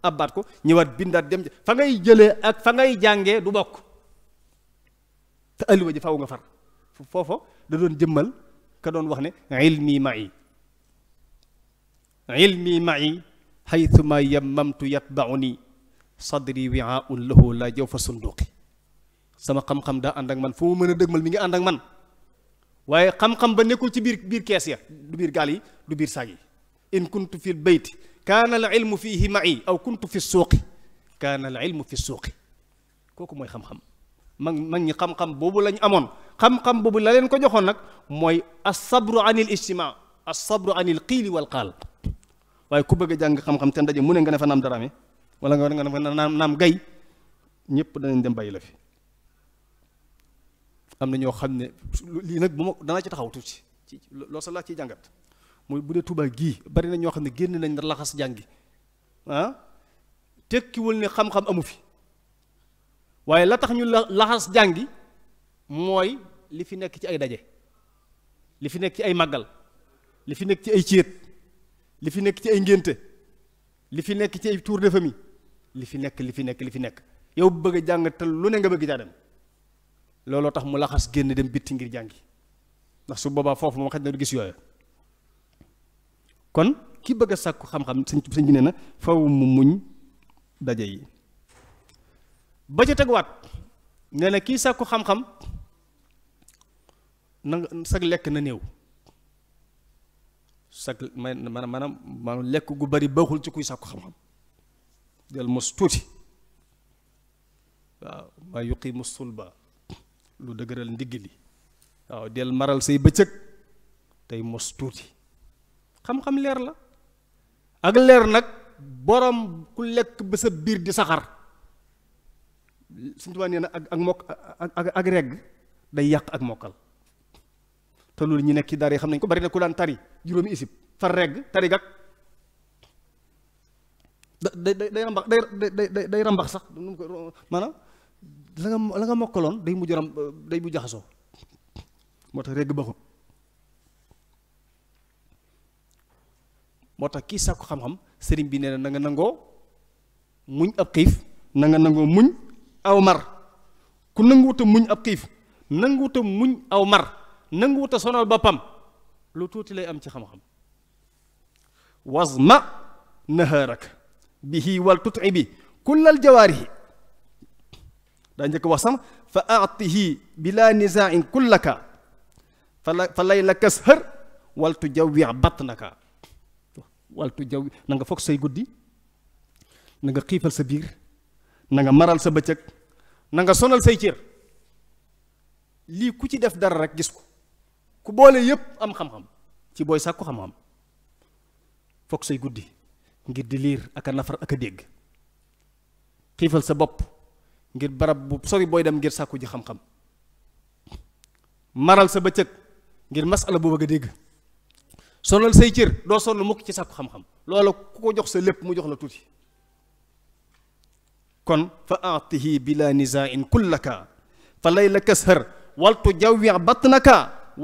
abbaat ko ñëwaat bindaat dem fa ngay jëlee ak fa ngay jàngee du bokk te alliwa ji faw nga far foofa da doon jëmmal ka doon wax ne ilmi ma'i xaytuma yammamtu yatbauni sadri wi'aun lahu la jawfa sunduqi sama xam-xam daa ànd ak man fu mu mën a dëgmal mi ngi ànd ak man waaye xam-xam ba nekkul ci biir kees ya du biir gaal yi du biir saag yi in kuntu fi lbayt kaana al ilmu fihi ma'i aw kuntu fi suuqi kaana al ilmu fi suuqi kooku mooy xam-xam mag ñi xam-xam boobu lañ amoon xam-xam boobu la leen ko joxoon nag mooy as-sabru anil ijtimaa as-sabru anil qiili wal qaal waaye ku bëgg a jàng xam-xam te ndaje mu ne nga ne fa naam daraame wala nga ne fa naam gay ñëpp danañ dem bàyyi la fi am na ñoo xam ne lii nag bu ma danaa ci taxaw tuuti ci loolu sax laa ciy jàngat mooy bu dee Tuubaa gii bari na ñoo xam ne génn nañ laxas jàngi tekkiwul ne xam-xam amu fi waaye la tax ñu laxas jàngi mooy li fi nekk ci ay daje li fi nekk ci ay màggal li fi nekk ci ay céet li fi nekk ci ay ngénte li fi nekk ci ay tour de famille li fi nekk yow bëgg a jàng te lu ne nga bëgg caa dem looloo tax mu laxas génn dem bitti ngir jàngi ndax su boobaa foofu moom xaj na du gis yooyu kon ki bëgg a sàkku xam-xam sëñ bi nee na faw mu muñ daje yi ba ca teguwaat nee na kii sàkku xam-xam na sag lekk na néew sag maanaam lekk gu bari baaxul ci kuy sàkku xam-xam del mos tuuti waaw maa yuqimu sulba lu dëgëral ndigg li waaw del maral say bëccëg tey mos tuuti xam-xam leer la ak leer nag borom ku lekk ba sa biir di saxar suñu tubaab nee na ak regg day yàq ak mokkal te loolu ñu nekk ci daara yi xam nañ ko bari na ku daan tari juróomi isib far regg tari gag day rambax sax maanaam la nga mokkaloon day mujj jaxasoo moo tax regg baxut moo tax kii sàkku xam-xam sëriñ bi nee na nga nangoo muñ ab xiif na nga nangoo muñ aw mar ku nanguwuta muñ ab xiif nanguwuta muñ aw mar nanguwuta sonal boppam lu tuuti lay am ci xam-xam wasma nahaaraka bihi wal tut'ibi kullal jawaarihi daa njëkk wax sama fa aatihi bila nizain kullaka fa lay la kashër wal tujawwi batnaka wal tujawwi na nga foog say guddi na nga xiifal sa biir na nga maral sa bëccëg na nga sonal say cër lii ku ci def dara rek gis ko ku boole yépp am xam-xam ci booy sàkku xam-xam foog say guddi ngir di liir ak a nafar ak a dégg xiifal sa bopp ngir barab bu sori booy dem ngir sàkku ji xam-xam maral sa bëccëg ngir masala bu bëgg a dégg sonal say cër doo sonn mukk ci sàkku xam-xam loola ku ko jox sa lépp mu jox la tuuti kon fa aatihi bila nizain kullaka fa layla kashër wal tujawwi batnaka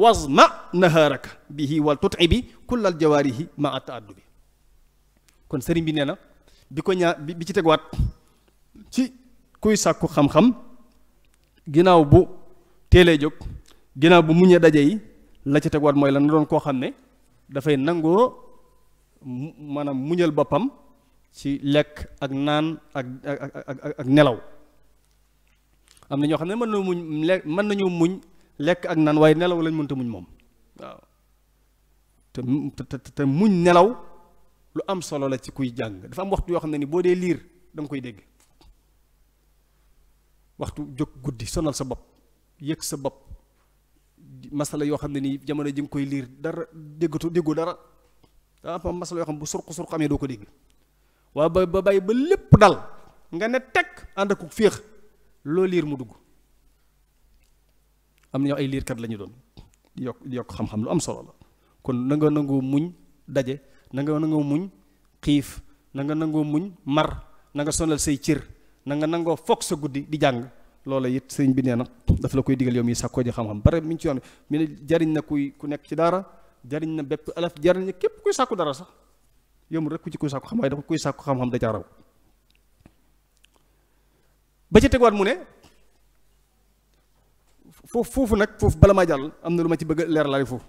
wasma nahaaraka bihi wal tut'ibi kullal jawaarihi ma a taaddubi kon sëriñ bi nee na bi ko ñaar bi ci teguwaat ci kuy sàkku xam-xam ginnaaw bu teelee jóg ginnaaw bu muñee daje yi la ci teguwaat mooy la na doon koo xam ne dafay nangoo maanaam muñal boppam ci lekk ak naan ak nelaw am na ñoo xam ne mën nañu muñ lekk ak naan waaye nelaw lañ mënta muñ moom waaw te muñ nelaw lu am solo la ci kuy jàng dafa am waxtu yoo xam ne ni boo dee liir da nga koy dégg waxtu jóg guddi sonal sa bopp yëg sa bopp masala yoo xam ne nii jamono ji nga koy liir dara déggu dara daa am masala yoo xam bu surq amee doo ko dégg waaye ba bàyyi ba lépp dal nga ne teg ànd ak féex loo liir mu dugg am na ñoo ay liirkat la ñu doon di yokk xam-xam lu am solo la kon na nga nangoo muñ daje na nga nangoo muñ xiif na nga nangoo muñ mar na nga sonal say cër na nga nangoo foog sa guddi di jàng loola it sëñ bi nee na dafa la koy digal yow mi sàkkoo ji xam-xam bare mi ngi ci yoon mi ne jariñ na ku nekk ci daara jariñ na bépp alaf jariñ na képp kuy sàkku dara sax yomul rek ku ci kuy sàkku xam waaye dafa kuy sàkku xam-xam da ca raw ba ci teguwaat mu ne foofu nag foofu bala maa jàll am na lu ma ci bëgg leer laay foofu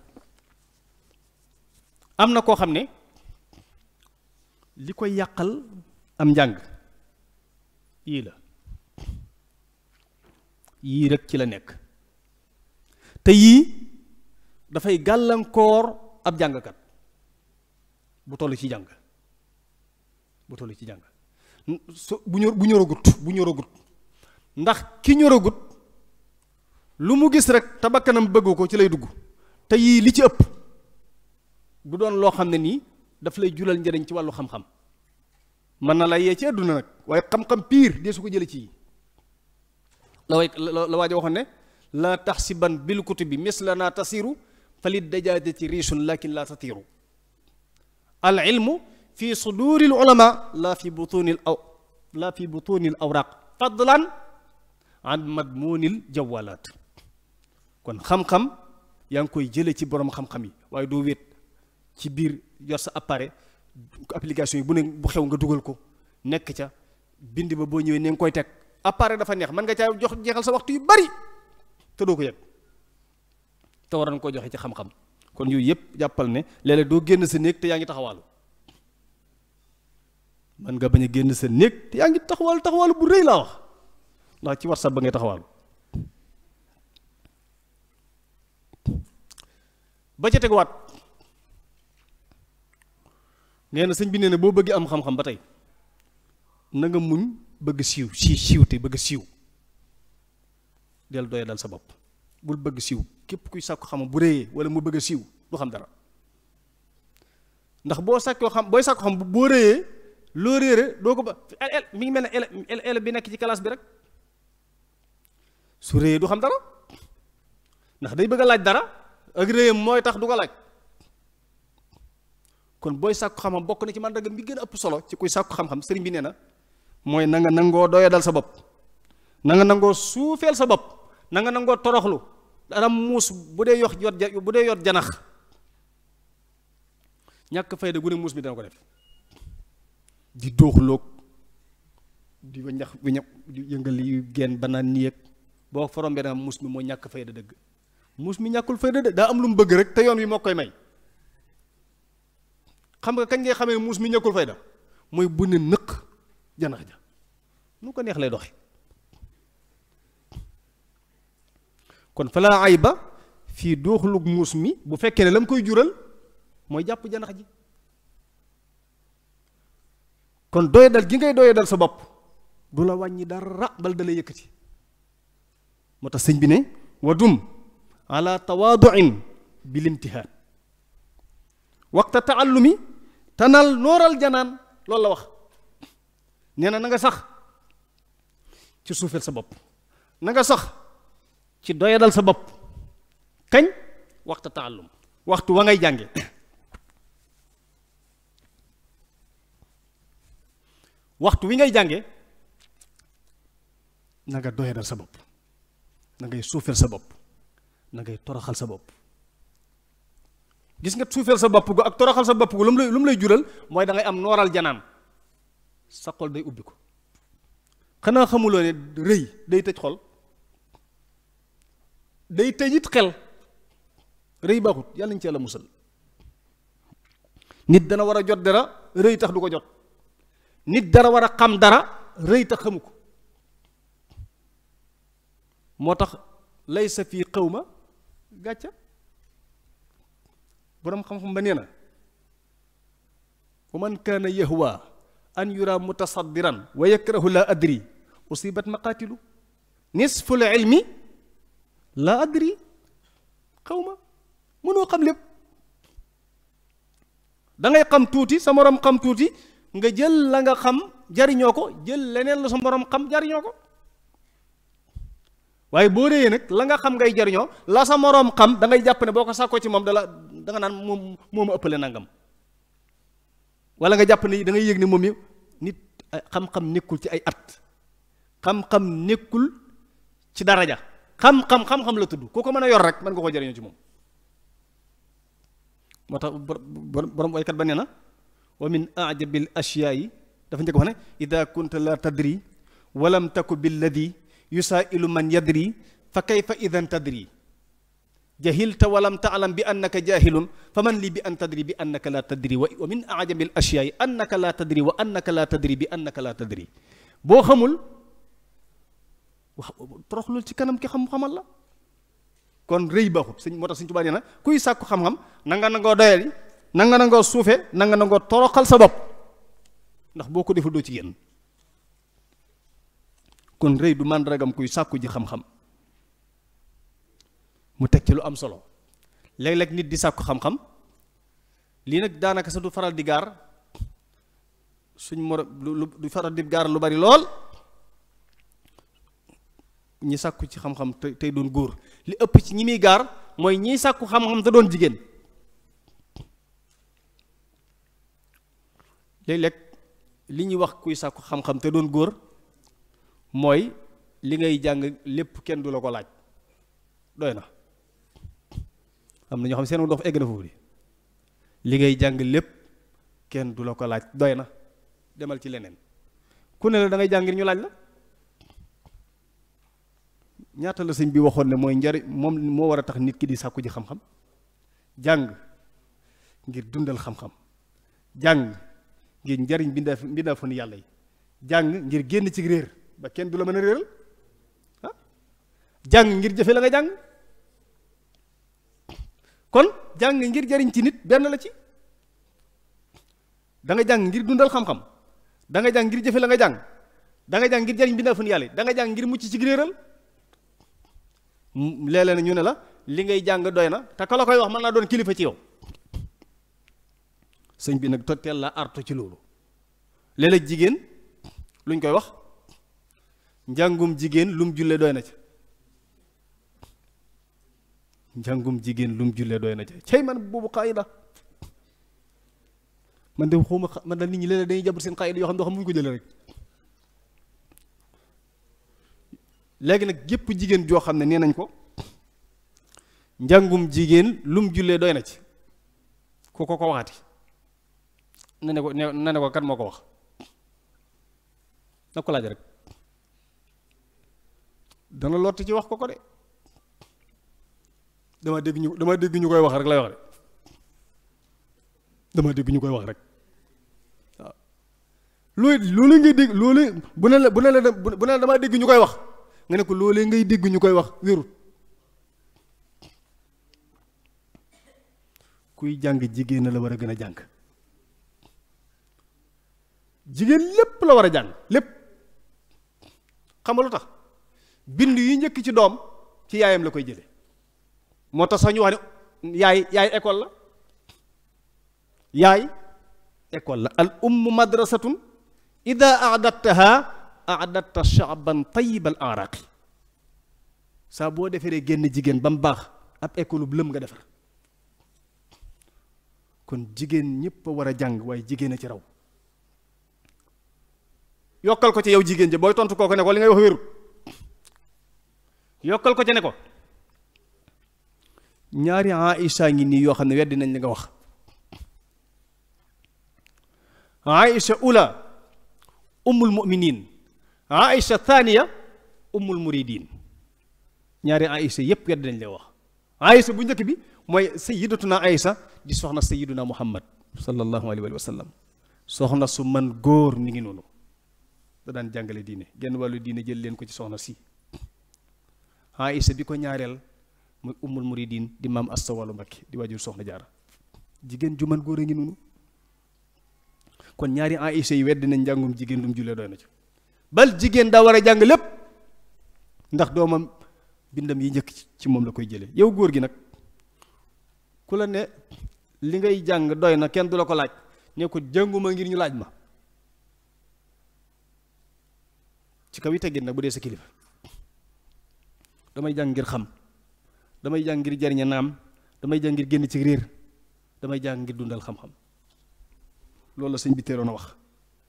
am na koo xam ne li koy yàqal am njàng yii la yii rek ci la nekk te yii dafay gàllankoor ab jàngkat bu toll ci jàng bu ñoragut ndax ki ñoragut lu mu gis rek tabakkanam bëgg ko ci lay dugg te yii li ci ëpp du doon loo xam ne nii daf lay julal njëriñ ci wàllu xam-xam mën na lay yee ci àdduna nag waaye xam-xam piir dee su ko jële ci yi la waaja waxoon ne la taxsiban bil kutubi misla naa tasiru falit dajaajati riisun lakin la tatiru al ilmu fi suduril ulama la fi butunil awraq fadlan an madmunil jawalaat kon xam-xam yaa ngi koy jële ci borom xam-xam yi waaye doo wéet ci biir yor sa appareil application yi bu xew nga dugal ko nekk ca bind ba boo ñëwee ne nga koy teg appareil dafa neex mën nga caa jeexal sa waxtu yu bari te doo ko yëg te waroon koo joxe ci xam-xam kon yooyu yëpp jàppal ne léeg-léeg doo génn sa néeg te yaa ngi taxawaalu mën nga bañ a génn sa néeg te yaa ngi taxawaalu bu rëy laa wax ndax ci WhatsApp ba ngay taxawaalu ba ca teguwaat nee na sëñ bi nee na boo bëggee am xam-xam ba tey na nga muñ bëgg siiw te bëgg siiw del doye dal sa bopp bul bëgg siiw képp kuy sàkku xam bu réyee wala mu bëgg siiw du xam dara ndax booy sàkku xam boo réyee loo réere doo ko ba mi ngi mel ne élève bi nekk ci classe bi rek su réyee du xam dara ndax day bëgg a laaj dara ak réyam mooy tax du ko laaj kon booy sàkku xam-xam bokk na ci màndarga bi gën a ëpp solo ci kuy sàkku xam-xam sëriñ bi nee na mooy na nga nangoo doyadal sa bopp na nga nangoo suufeel sa bopp na nga nangoo toroxlu dara muus bu dee yor janax ñàkk fayda gu ne muus mi dana ko def di dooxloog di wa ñax bi ña di yëngal yu genn ba naan nii ak boo forombee danga muus mi moo ñàkk fayda dëgg muus mi ñàkkul fayda dëgg daa am lu mu bëgg rek te yoon wi moo koy may. xam nga kañ ngay xamee muus mi ñàkkul fayda mooy bu ne nëq janax ja nu ko neex lay doxe kon falaa ayba fii dooxulug muus mi bu fekkee ne la mu koy jural mooy jàpp janax ji. kon doyadal gi ngay doyadal sa bopp du la wàññi dara bal da lay yëkkati moo tax sëñ bi ne wa dum ala tawaaduin bil imtihaan waxta taallumi tanal nooral janaan loolu la wax nee na nga sax ci suufeel sa bopp na nga sax ci doyadal sa bopp kañ waxta taallum waxtu wa ngay jànge waxtu wi ngay jànge na nga doyadal sa bopp na ngay suufeel sa bopp na ngay toroxal sa bopp gis nga suufeel sa bopp gu ak toroxal sa bopp gu lu mu lay jural mooy da ngay am nooral janaan sa xol day ubbi ko xanaa xamuloo ne rëy day tëj xol day tëjit xel rëy baaxut yàlla nañ ci yàlla musal nit dana war a jot dara rëy tax du ko jot nit dara war a xam dara rëy tax xamu ko moo tax laysa fii xawma gàcca boroom xam-xam ba nee na wa man kaana yahwa an yura mutasaddiran wa yakrahu la adri usibat maqaatilu nisful ilmi la adri xawma mënoo xam lépp da ngay xam tuuti sa moroom xam tuuti nga jël la nga xam jariñoo ko jël leneen lu sa moroom xam jariñoo ko waaye boo réyee nag la nga xam ngay jariñoo la sa moroom xam da ngay jàpp ne boo ko sàkkoo ci moom da nga naan moom ma ëppale nangam wala nga jàpp ne da ngay yëg ne moom yi nit xam-xam nekkul ci ay at xam-xam nekkul ci daraja xam-xam la tudd ku ko mën a yor rek mën nga ko jariñoo ci moom moo tax borom waykat ba nee na wa min ajabil ashyaa'i dafa njëkk wax ne ida kunta la tadri walam taku billadi yusailu man yadri fa kayfa idan tadri jahilta walam taalam bi annaka jahilun fa man li bi an tadri bi annaka la tadri wa min ajabil ashyaa'i annaka la tadri wa annaka la tadri bi annaka la tadri boo xamul wax toroxlul ci kanam ki xam-xamal la kon rëy baaxut sëñ moo tax Sëñ Tuubaa nee na kuy sàkku xam-xam na nga nangoo doyali na nga nangoo suufe na nga nangoo toroxal sa bopp ndax boo ko deful doo ci génn kon rëy du màndargam kuy sàkku ji xam-xam mu teg ci lu am solo léeg-léeg nit di sàkku xam-xam lii nag daanaka sa du faral di gaar suñ moro du faral di gaar lu bari lool ñi sàkku ci xam-xam tey doon góor li ëpp ci ñi muy gaar mooy ñiy sàkku xam-xam te doon jigéen léeg-léeg li ñuy wax kuy sàkku xam-xam te doon góor mooy li ngay jàng lépp kenn du la ko laaj doy na am na ñoo xam seen dox egg na foofu li ngay jàng lépp kenn du la ko laaj doy na demal ci leneen ku ne la da ngay jàng ngir ñu laaj la ñaata la sëñ bi waxoon ne mooy njariñ moom moo war a tax nit ki di sàkku ji xam-xam jàng ngir dundal xam-xam jàng ngir njariñ bindaa fa ni yàlla yi jàng ngir génn ci réer ba kenn du la mën a réeral ah jàng ngir jëfe la nga jàng kon jàng ngir jariñ ci nit benn la ci da nga jàng ngir dundal xam-xam da nga jàng ngir jëfe la nga jàng da nga jàng ngir jariñ bindaa fa ni yàlla yi da nga jàng ngir mucc ci réeral léeg-léeg na ñu ne la li ngay jàng doy na te ka la koy wax mën naa doon kilifa ci yow sëñ bi nag teel la artu ci loolu léeg-léeg jigéen luñ koy wax njàngum jigéen lum julle doy na ca njàngum jigéen lum julle doy na ca cey man boobu xaayida man de xawma man da nit ñi léeg-léeg dañuy jàpp seen xaayida yoo xam ne doo xam fu ñu ko jëlee rek léegi nag gépp jigéen joo xam ne nee nañ ko njàngum jigéen lum jullee doy na ci ku ko waxati na ne ko kan moo ko wax na ko laaj rek dana lott ci wax ko de dama dégg ñu koy wax rek lay wax de dama dégg ñu koy wax rek waaw loolu ngay dégg loolu bu ne la dama dégg ñu koy wax nga ne ko loolee ngay dégg ñu koy wax wérut kuy jàng jigéen la war a gën a jàng jigéen lépp la war a jàng lépp xam nga lu tax bind yi njëkk ci doom ci yaayam la koy jële moo tax sax ñu wax ne yaay école la yaay école la al ummu madrasatun ida aadattaha aadatta shaaban tayyibal araqi saa boo defaree génn jigéen ba mu baax ab école bu lëm nga defar kon jigéen ñépp a war a jàng waaye jigéen a ci raw yokkal ko ci yow jigéen ji booy tontu kooku ne ko li ngay wax wérut yokkal ko ci ne ko ñaari Aïcha ngi nii yoo xam ne weddi nañ li nga wax Aïcha ula ummul mu'minin Aïcha thaniya ummul muridin ñaari Aïcha yépp weddi nañ li wax Aïcha bu njëkk bi mooy sayyidatuna Aïcha di soxna sayyiduna Muhammad sallallahu alayhi wa sallam soxna su man góor mi ngi noonu da daan jàngale diine genn wàllu diine jël leen ko ci soxna si Aïcha bi ko ñaareel muy ummul muridin di maam Asta Walu Mbakke di waajur soxna Jaara jigéen ju man góor a ngi noonu kon ñaari Aïcha yi wedd nañ njàngum jigéen lu mu julee doy na ci bal jigéen daa war a jàng lépp ndax doomam bindam yi njëkk ci moom la koy jële yow góor gi nag ku la ne li ngay jàng doy na kenn du la ko laaj ne ko jànguma ngir ñu laaj ma ci kaw yi teggin nag bu dee sa kilifa damay jàng ngir xam damay jàng ngir jariña naam damay jàng ngir génn ci réer damay jàng ngir dundal xam-xam loolu la sëñ bi teeroon a wax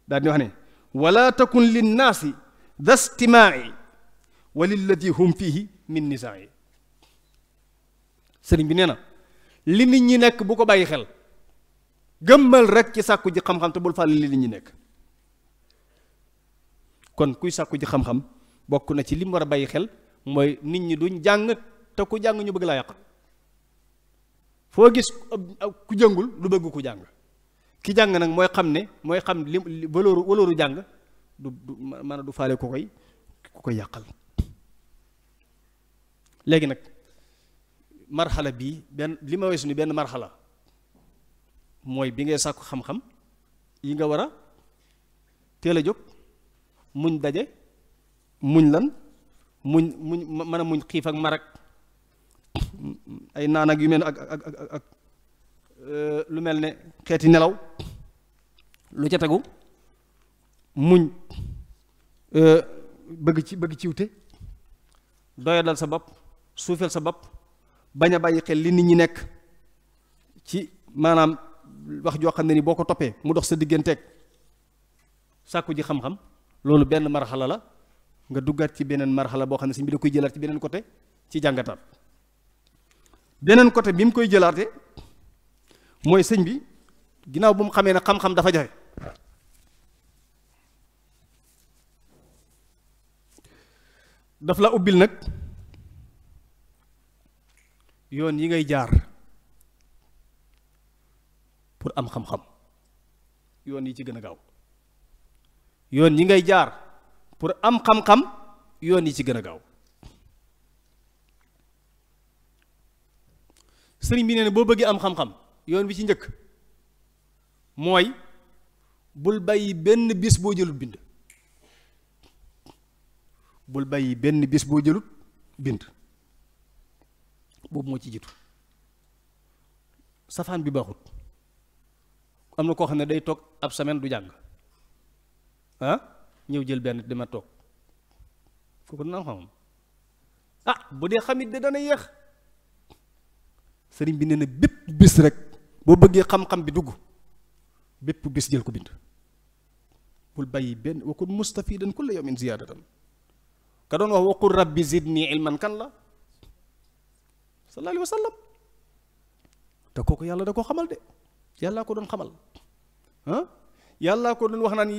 daal di wax ne wala takun linnaasi da stimaai wa lillati hum fihi min nisaai sëriñ bi nee na li nit ñi nekk bu ko bàyyi xel gëmmal rek ci sàkku ji xam-xam te bul fàlle li nit ñi nekk kon kuy sàkku ji xam-xam bokk na ci li mu war a bàyyi xel mooy nit ñi duñ jàng te ku jàng ñu bëgg laa yàq foo gis ku jàngul du bëgg ku jàng ki jàng nag mooy xam ne mooy xam li valooru jàng du maanaam du faale ku koy yàqal léegi nag marxala bii benn li ma weesu ni benn marxala mooy bi ngay sàkku xam-xam yi nga war a teel a jóg muñ daje muñ lan muñ mën a muñ xiif ak marak ay naan ak yu mel ak lu mel ne xeeti nelaw lu ca tegu muñ bëgg ciwte doyadal sa bopp suufeel sa bopp bañ a bàyyi xel li nit ñi nekk ci maanaam wax joo xam ne ni boo ko toppee mu dox sa digganteeg sàkku ji xam-xam loolu benn marxala la nga duggaat ci beneen marxala boo xam ne si bi da koy jëlaat ci beneen côté ci jàngataat beneen côté bi mu koy jëlaate mooy sëñ bi ginnaaw bu mu xamee ne xam-xam dafa jafe daf la ubbil nag yoon yi ngay jaar pour am xam-xam yoon yi ci gën a gaaw yoon yi ngay jaar pour am xam-xam yoon yi ci gën a gaaw sëriñ bi nee na boo bëggee am xam-xam yoon bi ci njëkk mooy bul bàyyi benn bis boo jëlut bind bul bàyyi benn bis boo jëlut bind boobu moo ci jiitu safaan bi baaxut am na koo xam ne day toog ab semaine du jàng ñëw jël benn dama toog kooku dina xam bu dee xamit de dana yéex sëriñ bi nee na bépp bis rek boo bëggee xam-xam bi dugg bépp bis jël ko bind bul bàyyi benn wa kun mustafidan kulla yawmin ziyaadatan ka doon wax wa qul rabbi zidni ilman kan la sallallahu alayhi wa sallam te kooku yàlla da ko xamal de yàllaa ko doon xamal yàllaa ko doon wax naan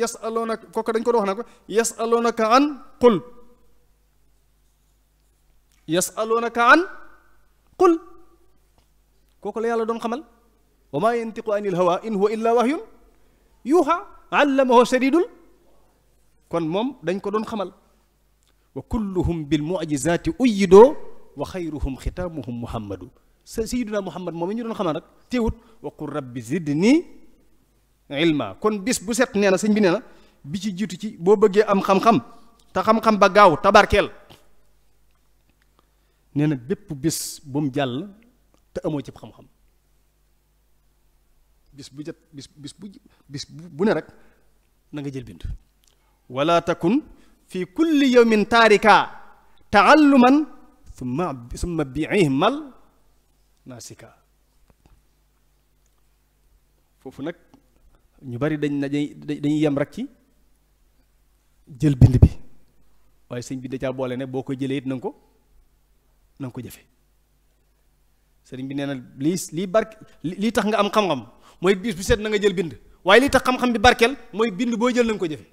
yasalunaka kooku dañ ko doon wax naan ko yasalunaka an qul yasalunaka an qul kooku la yàlla doon xamal wa maa yantiqu anil hawa in huwa illa wahyun yuuxa allamahu shadidul kon moom dañ ko doon xamal wa kulluhum bil mu'jizati uyyidoo wa xayruhum xitaamuhum muhammadu sayyiduna muhammad moom ñu doon xamal rek teewut wa qul rabbi zidni ilma kon bis bu set nee na sëñ bi nee na bi ci jiitu ci boo bëggee am xam-xam te xam-xam ba gaaw tabarkeel nee na bépp bis bu mu jàll te amoo ci xam-xam bis bu ne rek na nga jël bind wala takun fi kulli yawmin taarika taalluman summa biihmal nasika foofu nag ñu bari dañuy yem rek ci jël bind bi waaye sëñ bi da caa boole ne boo ko jëlee it na nga ko jëfe sëriñ bi nee na lii tax nga am xam-xam mooy bis bu set na nga jël bind waaye lii tax xam-xam bi barkeel mooy bind boo jël na nga ko jëfe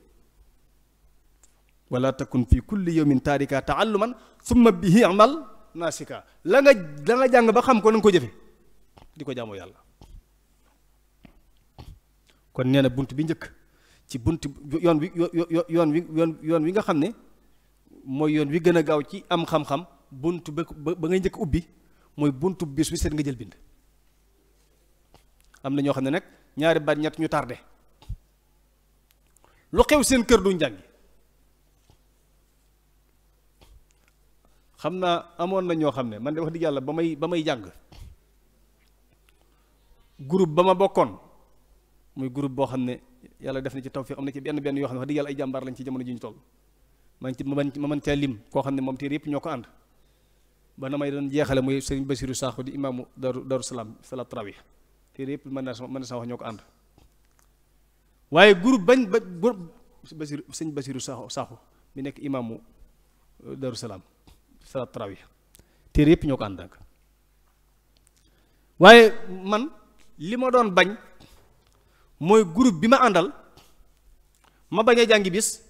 wala takun fi kulli yawmin taarika taalluman summa bihi amal nasika la nga jàng ba xam ko na nga ko jëfe di ko jaamoo yàlla kon nee na bunt bi njëkk ci bunt yoon wi nga xam ne mooy yoon wi gën a gaaw ci am xam-xam bunt ba ngay njëkk ubbi mooy buntu bis bi seet nga jël bind am na ñoo xam ne nag ñaari baat ñett ñu tardé lu xew seen kër duñ jàngi xam naa amoon na ñoo xam ne man de wax dëgg yàlla ba may jàng groupe ba ma bokkoon muy groupe boo xam ne yàlla def na ci tawfiq am na ci benn yoo xam ne wax dëgg yàlla ay jàmbaar lañ ci jamono ji ñu toll ma mën caa lim koo xam ne moom téere yëpp ñoo ko ànd ba na may doon jeexale muy sëriñ Basiru Sakho di imaamu Daru Salaam salaat tarawih téere yëpp mën na sa wax ñoo ko ànd waaye groupe sëñ Basiru Sakho mi nekk imaamu Daru Salaam salaat tarawih téere yëpp ñoo ko ànd ak waaye man li ma doon bañ mooy groupe bi ma àndal ma bañ a jàngi bis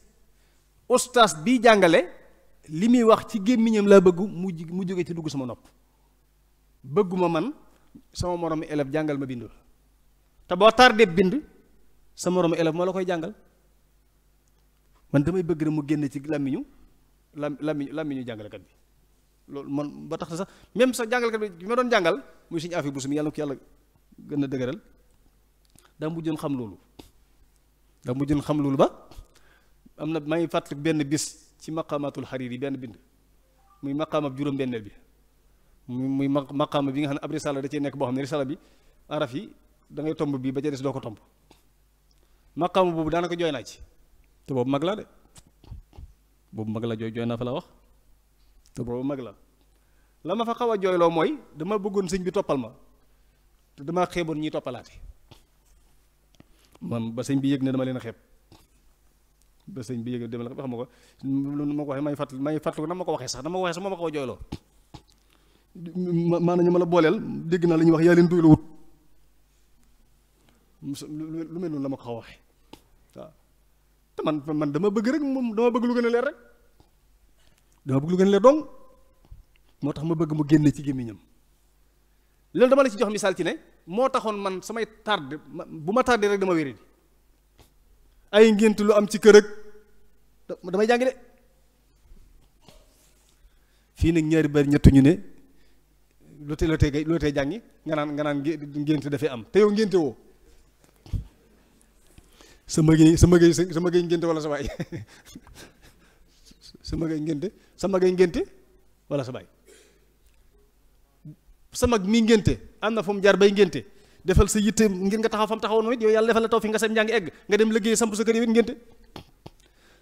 ustaas bi jàngale li muy wax ci gémmiñam laa bëgg mu jóge ci dugg sama nopp bëgguma man sama moromu élève jàngal ma bindul te boo tardé bind sa moromu élève moo la koy jàngal man damay bëgg rek mu génn ci làmmiñu jàngalekat bi loolu man ba tax sax même sax jàngalekat bi ma doon jàngal muy suñu affaire bu sumi yàlla na ko yàlla gën a dëgëral daa mujjoon xam loolu ba am na maa ngi fàttali benn bis ci maqaamatul xariir yi benn bind muy maqaamab juróom-benneel bi muy maqaama bi nga xam ne ab risala da cee nekk boo xam ne risala bi araf yi da ngay tomb bii ba ca des doo ko tomb maqaama boobu daanaka jooy naa ci te boobu mag laa de boobu mag la jooy naa fa la wax te boobu mag la ma fa xaw a jooyloo mooy dama bëggoon sëñ bi toppal ma te damaa xeeboon ñiy toppalaate man ba sëñ bi yëg ne dama leen a xeeb ba sëñ bi yëg ne dama leen a xeeb wax ma ko waxee may fàttaliku na ma ko waxee sax moo ma xaw a jooyloo maanaam ñu ma la booleel dégg naa la ñuy wax yaa leen doylu wut lu mel noonu la ma ko xaw a waxee waaw te man dama bëgg rek moom dama bëgg lu gën a leer rek dama bëgg lu gën a leer dong moo tax ma bëgg mu génne ci gémmiñam loolu dama la ci jox misaal ci ne moo taxoon man samay tardé bu ma tardé rek dama wéri di ay ngént lu am ci kër ak damay jàngi de fii nag ñaari bari ñett ñu ne loo tee jàngi nga naan ngént dafay am te yow ngénte woo sama gay ngénte wala sa baay sama gay ngénte wala sa baay sa mag mi ngénte am na fu mu jaar bay ngénte defal sa yitte ngir nga taxaw fa mu taxawoon moom it yow yàlla defal la taw fi nga sam njàng egg nga dem liggéey samp sa kër yow it ngénte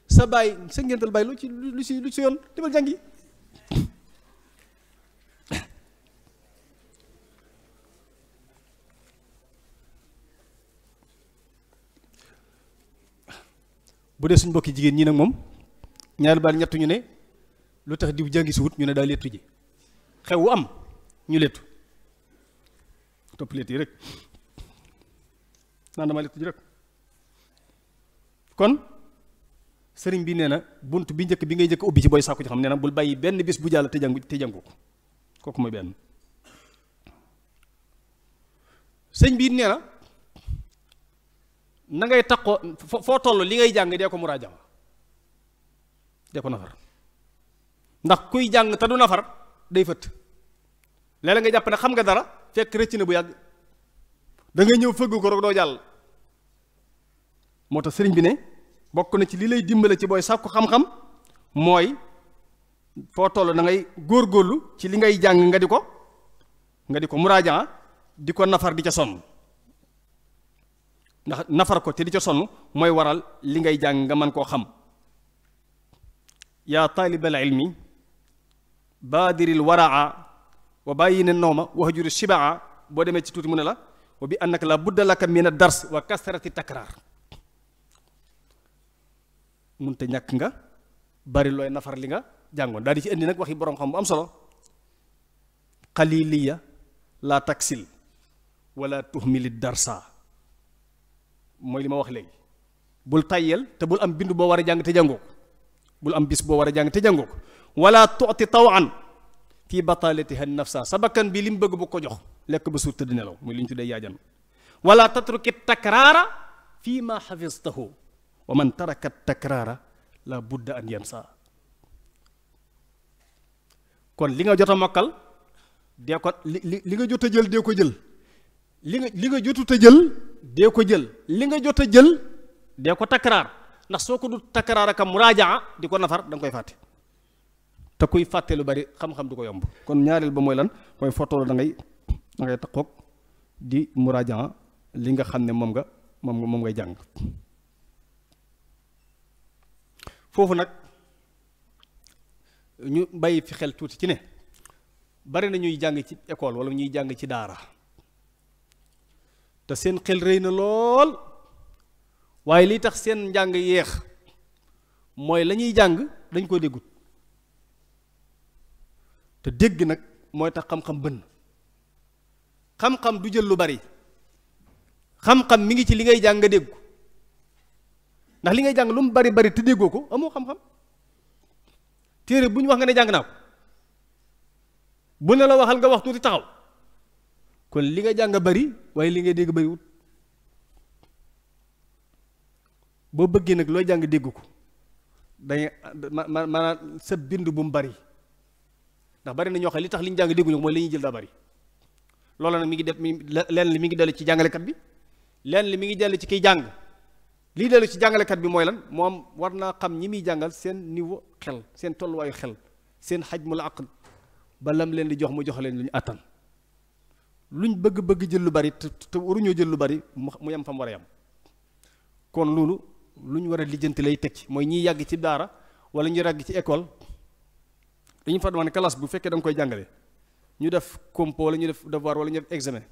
sa baay sa ngéntal baay lu ci yoon demal jàngi bu dee suñ mbokki jigéen ñi nag moom ñaari baal ñett ñu ne lu tax diw jàngi si wut ñu ne daal lettu ji xew wu am ñu lettu topp lett yi rek naan dama lettu ji rek kon sëriñ bi nee na bunt bi njëkk bi ngay njëkk ubbi ci booy sàkku ci xam nee na bul bàyyi benn bis bu jàll te jàngu ko kooku mooy benn. sëñ bi nee na ngay takkoo foo toll li ngay jàng dee ko muraaja dee ko nafar ndax kuy jàng te du nafar day fëtt léeg-léeg nga jàpp ne xam nga dara fekk rëcc na bu yàgg da ngay ñëw fëgg ko rek doo jàll. moo tax sëriñ bi ne bokk na ci li lay dimbale ci booy sàkku xam-xam mooy foo toll da ngay góorgóorlu ci li ngay jàng nga di ko muraajaa di ko nafar di ca sonn ndax nafar ko te di ca sonn mooy waral li ngay jàng nga mën koo xam. yaa taalibal ilmi baadiril waraa wa bàyyina nawma wahjuri shibaa boo demee ci tuuti mu ne la wa bi annaka la budda laka min ad-dars wa kasrati takraar mun te ñàkk nga bari looy nafar li nga jàngoon daal di ci indi nag waxi boroom xam bu am solo xaliliya la taksil wala tuhmili darsa mooy li ma wax léegi bul tayyel te bul am bindu boo war a jàng te jàngoo ko bul am bis boo war a jàng te jàngoo ko wala tuuti tawan fii batalatiha nafsa sa bakkan bi li mu bëgg bu ko jox lekk ba suur tëdd nelaw muy li ñu tuddee yaajan wala tatruki takraara fii ma xafistahu wa man taraka takraara la budda an yansa kon li nga jot a mokkal dee ko li nga jot a jël dee ko jël li nga jotut a jël dee ko jël li nga jot a jël dee ko takraar ndax soo ko du takraar ak muraajaa di ko nafar da nga koy fàtte te kuy fàtte lu bari xam-xam du ko yomb kon ñaareel ba mooy lan mooy fotoolu da ngay takkook di muraajaa li nga xam ne moom ngay jàng foofu nag ñu bàyyi fi xel tuuti ci ne bari na ñuy jàng ci école wala ñuy jàng ci daara te seen xel rëy na lool waaye li tax seen njàng yeex mooy la ñuy jàng dañ ko déggut te dégg nag mooy tax xam-xam bënn xam-xam du jël lu bari xam-xam mi ngi ci li ngay jàng nga dégg ndax li ngay jàng lu mu bari bari te déggoo ko amoo xam-xam téere bu ñu wax nga ne jàng naa ko bu ne la waxal nga wax tuuti taxaw kon li nga jàng bari waaye li ngay dégg bariwut boo bëggee nag looy jàng dégg ko dañuy maanaam sa bind bu mu bari ndax bari na ñoo xam li tax li ñu jàng dégguñu ko mooy li ñuy jël daa bari loolu nag mi ngi def leen li mi ngi dellu ci jàngalekat bi leen li mi ngi dellu ci kiy jàng lii dellu ci jàngalekat bi mooy lan moom war naa xam ñi muy jàngal seen niveau xel seen tolluwaayu xel seen xajmul aql ba lam leen di jox mu jox leen lu ñu àttan luñ bëgg jël lu bari te waruñoo jël lu bari mu yem fa mu war a yem kon loolu lu ñu war a lijjanti lay teg ci mooy ñiy yàgg ci daara wala ñu yàgg ci école dañu fa wax ne classe bu fekkee da nga koy jàngale ñu def compo wala ñu def devoir wala ñu def examen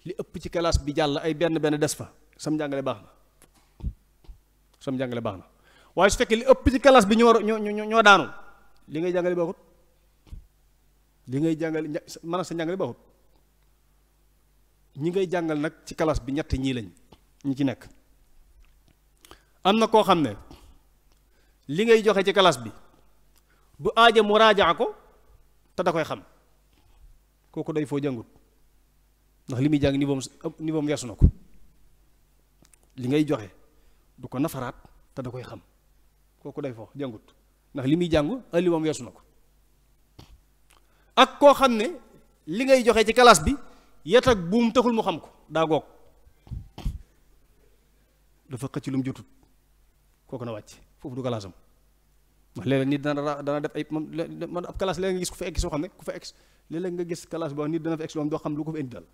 li ëpp ci classe bi jàll ay benn des fa sam njàngale baax na waaye su fekkee li ëpp ci classe bi ñoo daanu li ngay jàngale baaxut li ngay jàngale maanaam sa njàngale baaxut ñi ngay jàngal nag ci classe bi ñett ñii lañ ñi ci nekk am na koo xam ne li ngay joxe ci classe bi du aaja mu raajaa ko te da koy xam kooku day foo jàngut ndax li muy jàng niveau weesu na ko li ngay joxe du ko nafaraat te da koy xam kooku day foo jàngut ndax li muy jàng aliwam weesu na ko ak koo xam ne li ngay joxe ci classe bi yet ak buum taxul mu xam ko daa goog dafa xëcc lu mu jotut kooku na wàcc foofu du classe am ndax léeg-léeg nit dana def ay man ab classe léeg nga gis ku fa egg soo xam ne ku fa egg léeg-léeg nga gis classe boo nit dana fa egg soo xam doo xam lu ko fi indi dal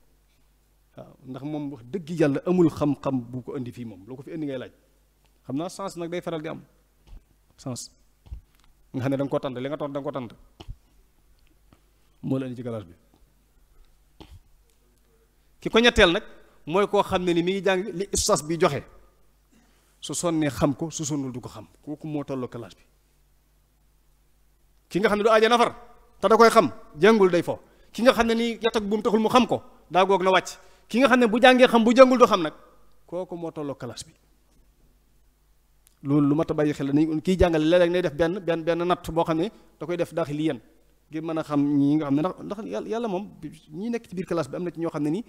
waaw ndax moom wax dëgg yàlla amul xam-xam bu ko indi fii moom lu ko fi indi ngay laaj xam naa sens nag day faral di am sens nga xam ne da nga ko tànt li nga toog da nga ko tànt moo la indi ci classe bi ki ko ñetteel nag mooy koo xam ne ni mi ngi jàng li ustaas bi joxe su sonnee xam ko su sonnul du ko xam kooku moo tolloo classe bi ki nga xam ne du aaja nafar te da koy xam jàngul day fo ki nga xam ne nii yat ak buum taxul mu xam ko daa goog na wàcc ki nga xam ne bu jàngee xam bu jàngul du xam nag kooku moo tolloo classe bi loolu lu mat a bàyyi xel nañ kiy jàngale léeg-léeg nay def benn natt boo xam ne da koy def daaxil yéen ngir mën a xam ñi nga xam ne ndax yàlla moom ñi nekk ci biir classe bi am na ci ñoo xam ne ni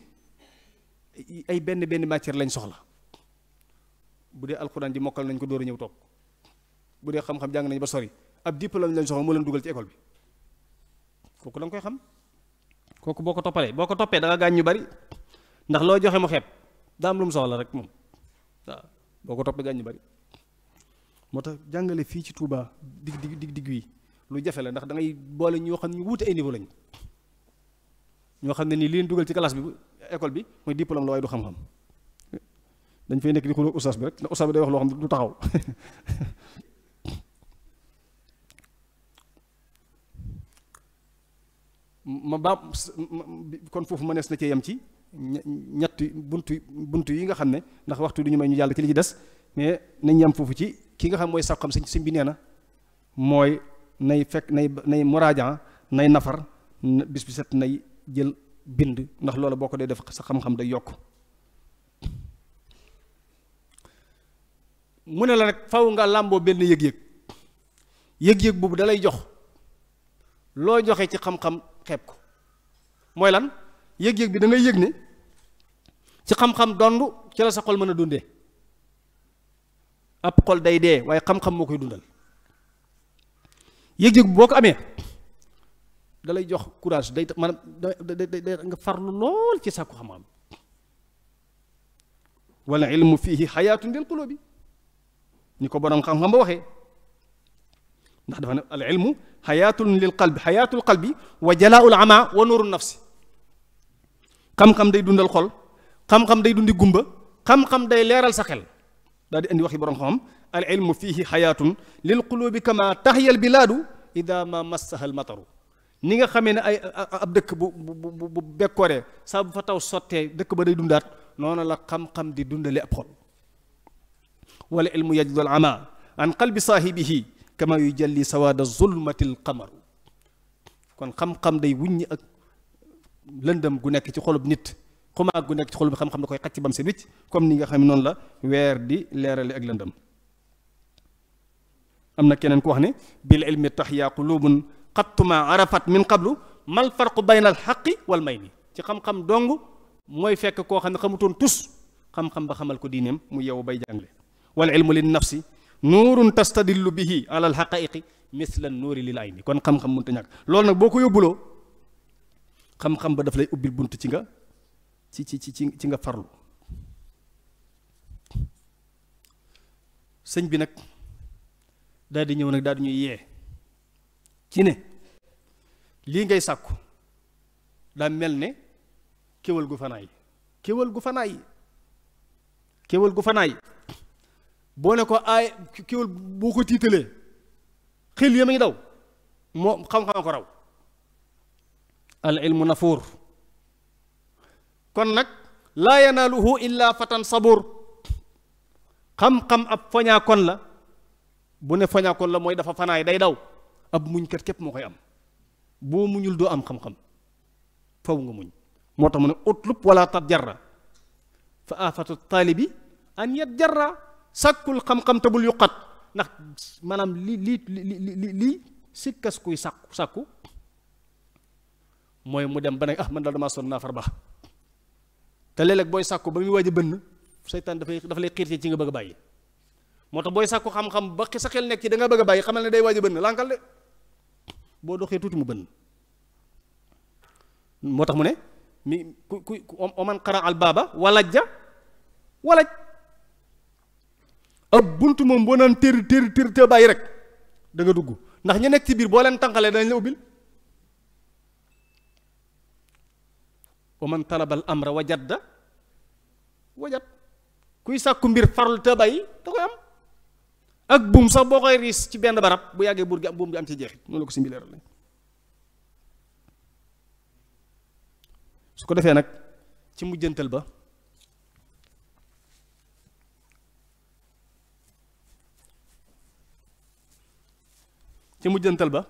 ay benn matière lañ soxla bu dee alxuraan ji mokkal nañ ko door a ñëw toog bu dee xam-xam jàng nañ ba sori ab diplôme lañ soxla moo leen dugal ci école bi kooku da nga koy xam kooku boo ko toppee da nga gaañ ñu bari ndax loo joxe mu xeeb daa am lu mu soxla rek moom waaw boo ko toppee gaañ ñu bari moo tax jàngale fii ci Touba digg wi lu jafe la ndax da ngay boole ñoo xam ne ñu wuute ay niveau lañ ñoo xam ne nii li leen dugal ci classe bi école bi mooy diplôme la waaye du xam-xam dañ fay nekk di xuloo ustaas bi rek ndax ustaas bi day wax loo xam ne du taxaw kon foofu mënees na cee yem ci ñetti buntu yi nga xam ne ndax waxtu du ñu may ñu jàll ci li ci des mais nañ yem foofu ci ki nga xam mooy sax xam sëñ bi nee na mooy nay fekk nay muraaja nay nafar bis bi set nay jël bind ndax loolu boo ko dee def sa xam-xam day yokk mu ne la nag faw nga làmboo benn yëg-yëg boobu dalay jox loo joxe ci xam-xam xeeb ko mooy lan yëg-yëg bi da ngay yëg ne ci xam-xam dond ci la sa xol mën a dundee ab xol day dee waaye xam-xam moo koy dundal yëg-yëg boo ko amee dalay jox courage day maanaam day nga farlu lool ci sàkku xam-xam wala ilmu fiihi xayaatun lil qulubi ni ko borom xam-xam ba waxee ndax dafa ne al ilmu xayaatun lil qalbi xayaatul qalbi wa jalaaul ama wa nuuru nafsi xam-xam day dundal xol xam-xam day dundi gumba xam-xam day leeral sa xel daal di indi waxi borom xam-xam al ilmu fiihi xayaatun lil qulubi kama taxyal bilaadu ida ma massaha al mataru ni nga xamee ne ay ab dëkk bu bekkooree saa bu fa taw sottee dëkk ba day dundaat noonu la xam-xam di dundale ab xol wala ilmu yajdu al ama an qalbi saahibihi kama yujalli sawaada zulmati al qamaru kon xam-xam day wuññi ak lëndëm gu nekk ci xolub nit xumaag gu nekk ci xolub xam-xam da koy xacc bam si wicc comme ni nga xam ne noonu la weer di leerale ak lëndëm am na keneen ku wax ne bil ilmi taxyaa qulubun xattuma arafat min qablu mal farqu bayna al xaqi wal may ni ci xam-xam dong mooy fekk koo xam ne xamutoon tus xam-xam ba xamal ko diineem mu yeewu bay jàngale wal ilmu lin nafsi nuurun tastadillu bihi ala al xaqaiqi misla nuuri lil ayni kon xam-xam mënta ñàkk loolu nag boo ko yóbbuloo xam-xam ba daf lay ubbil bunt ci nga ci nga farlu sëñ bi nag daal di ñëw nag daal di ñuy yee ci ne lii ngay sàkku daa mel ne kéwal gu fanaay boo ne ko ay kéwal boo ko tiitalee xel ya muy daw moo xam-xam ko raw al ilmu nafuur kon nag laa yanaaluhu illa fatan sabur xam-xam ab foñaakon la bu ne foñaakon la mooy dafa fanaay day daw ab muñkat képp moo koy am boo muñul doo am xam-xam faw nga muñ moo tax mu ne utlub wala tat jarra fa afatu taalibi an yat jarra sàkkul xam-xam te bul yuqat ndax maanaam li sikkas kuy sàkku mooy mu dem ba ne man daal damaa sonn naa far baax te léeg-léeg booy sàkku ba muy waaj a bënn seytaan dafa lay xiir ci nga bëgg a bàyyi moo tax booy sàkku xam-xam ba sa xel nekk ci da nga bëgg a bàyyi xamal ne day waaj a bënn lànkal de boo doxee tuuti mu bënn moo tax mu ne mi ku oman xara al baaba walaj ab buntu moom boo naan tër te bàyyi rek da nga dugg ndax ñu nekk ci biir boo leen tànqalee dañ la ubbil oman talabal amra wajat kuy sàkku mbir farlu te bàyyi da koy am ak buum sax boo koy riis ci benn barab bu yàggee buum gi am ci jeexit noonu la ko si mbileeral lañ su ko defee nag ci mujjantal ba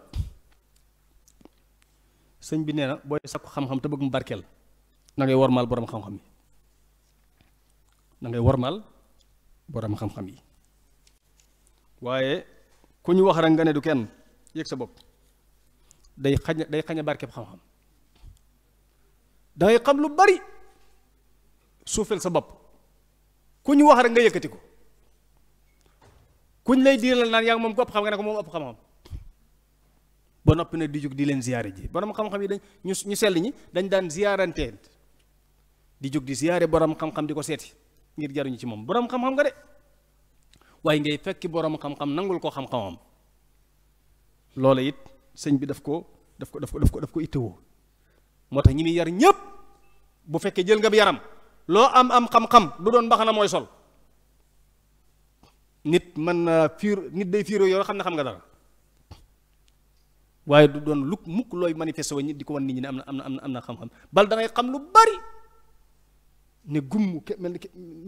sëñ bi nee na booy sakku xam-xam te bëgg mu barkeel na ngay wormaal borom xam-xam yi waaye ku ñu wax rek nga ne du kenn yëg sa bopp day xañ a barkeb xam-xam. dangay xam lu bari suufel sa bopp ku ñu wax rek nga yëkkati ko kuñ lay diiral naan yaa ngi moom ko ëpp xam nga ne ko moom ëpp xam-xam ba noppi nag di jóg di leen ziyaare ji borom xam-xam yi dañ ñu sell ñi dañ daan ziyaarantee di jóg di ziyaare borom xam-xam di ko seeti ngir jaruñu ci moom borom xam-xam nga de waaye ngay fekki borom xam-xam nangul ko xam-xamam loola it sëñ bi daf ko ittewoo moo tax ñi muy yar ñépp bu fekkee jël nga bi yaram loo am xam-xam du doon mbaxana mooy sol nit mën na nit day fiiroo yoo xam ne xam nga dara waaye du doon lu mukk looy manifesté wa nit di ko wan nit ñi ne am na xam-xam bal da ngay xam lu bari ne gumm mel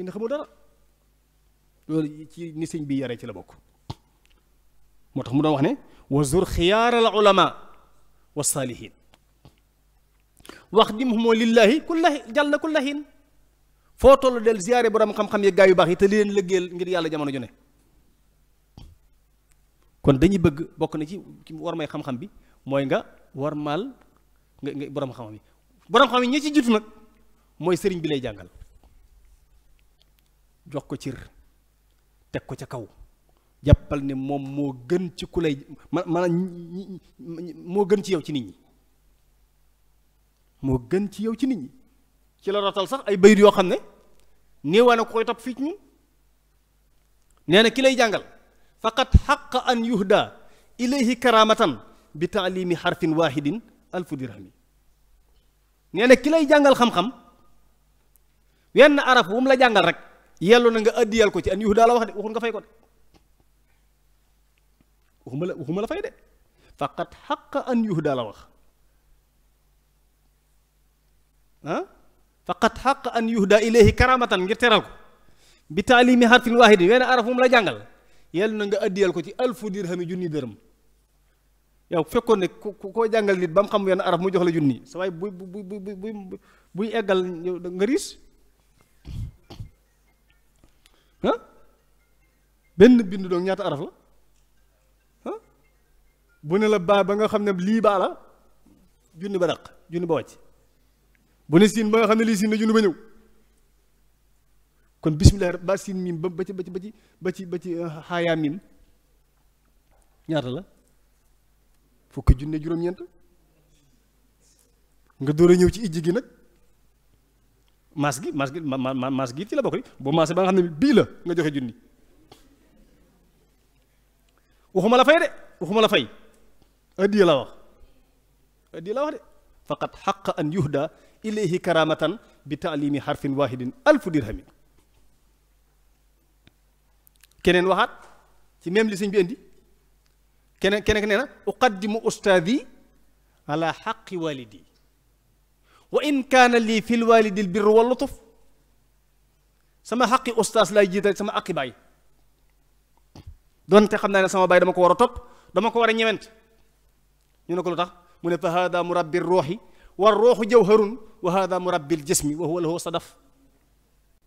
ni xamoo dara loolu ci ni sëñ bi yaree ci la bokk moo tax mu doon wax ne wa zur xiyaaral ulama wa saalihin wax dim moo lillahi kullahi jàll kullahin foo tollu del ziyaare borom xam-xam yi gaa yu baax yi te li leen lëggeel ngir yàlla jamono ju ne kon dañuy bëgg bokk na ci war may xam-xam bi mooy nga war maal nga borom xam-xam yi borom xam yi ñi ci jiitu nag mooy sëriñ bi lay jàngal jox ko cir teg ko ca kaw jàppal ne moom moo gën ci ku lay moo gën ci yow ci nit ñi moo gën ci yow ci nit ñi ci la rotal sax ay bayit yoo xam ne néewaa na ko koy topp fii ci ñun nee na ki lay jàngal faqat xaqa an yuhda ilayhi karamatan bi taalimi xarfin wahidin alfu dirhami nee na ki lay jàngal xam-xam wenn araf bu mu la jàngal rek yellu na nga addiyal ko ci an yuhda la wax de waxul nga fay ko de waxuma la fay de faqat xaqa an yuhda la wax faqat xaqa an yuhda ilayhi karamatan ngir teral ko bi taalimi xarfin wahidin wenn araf bu mu la jàngal yellu na nga addiyal ko ci alfu dirhami junni dërëm yow fekkoon ne ku koo jàngal nit ba mu xam wenn araf mu jox la junni sa waay buy eggal nga riis benn bind doon ñaata araf la bu ne la baa ba nga xam ne lii baa la junni ba daq junni ba wàcc bu ne siin ba nga xam ne lii siin la junni ba ñëw kon bismillah ba siin miim ba ci xaayaa miim ñaata la fukki junne juróom-ñeent nga door a ñëw ci ijji gi nag maas gi ci la bokk di boo maasee ba nga xam ne bii la nga joxe junni waxuma la fay de waxuma la fay addiya la wax de faqat xaqa an yuhda ilayhi karamatan bi taalimi xarfin wahidin alfu dirhamin keneen waxaat ci même li sëñ bi indi keneen nee na uqaddimu ustaadi ala xaqi walidi wa in kaana lii fil walidi l birru wal lutuf sama xaqi ustaas lay jiital sama aqi baay donte xam naa ne sama baay dama ko war a topp dama ko war a ñewent ñu ne ko lu tax mu ne fa hada murabbi ruuxi war ruuxu jawharun wa hada murabbi l jismi wa huwa lahu sadaf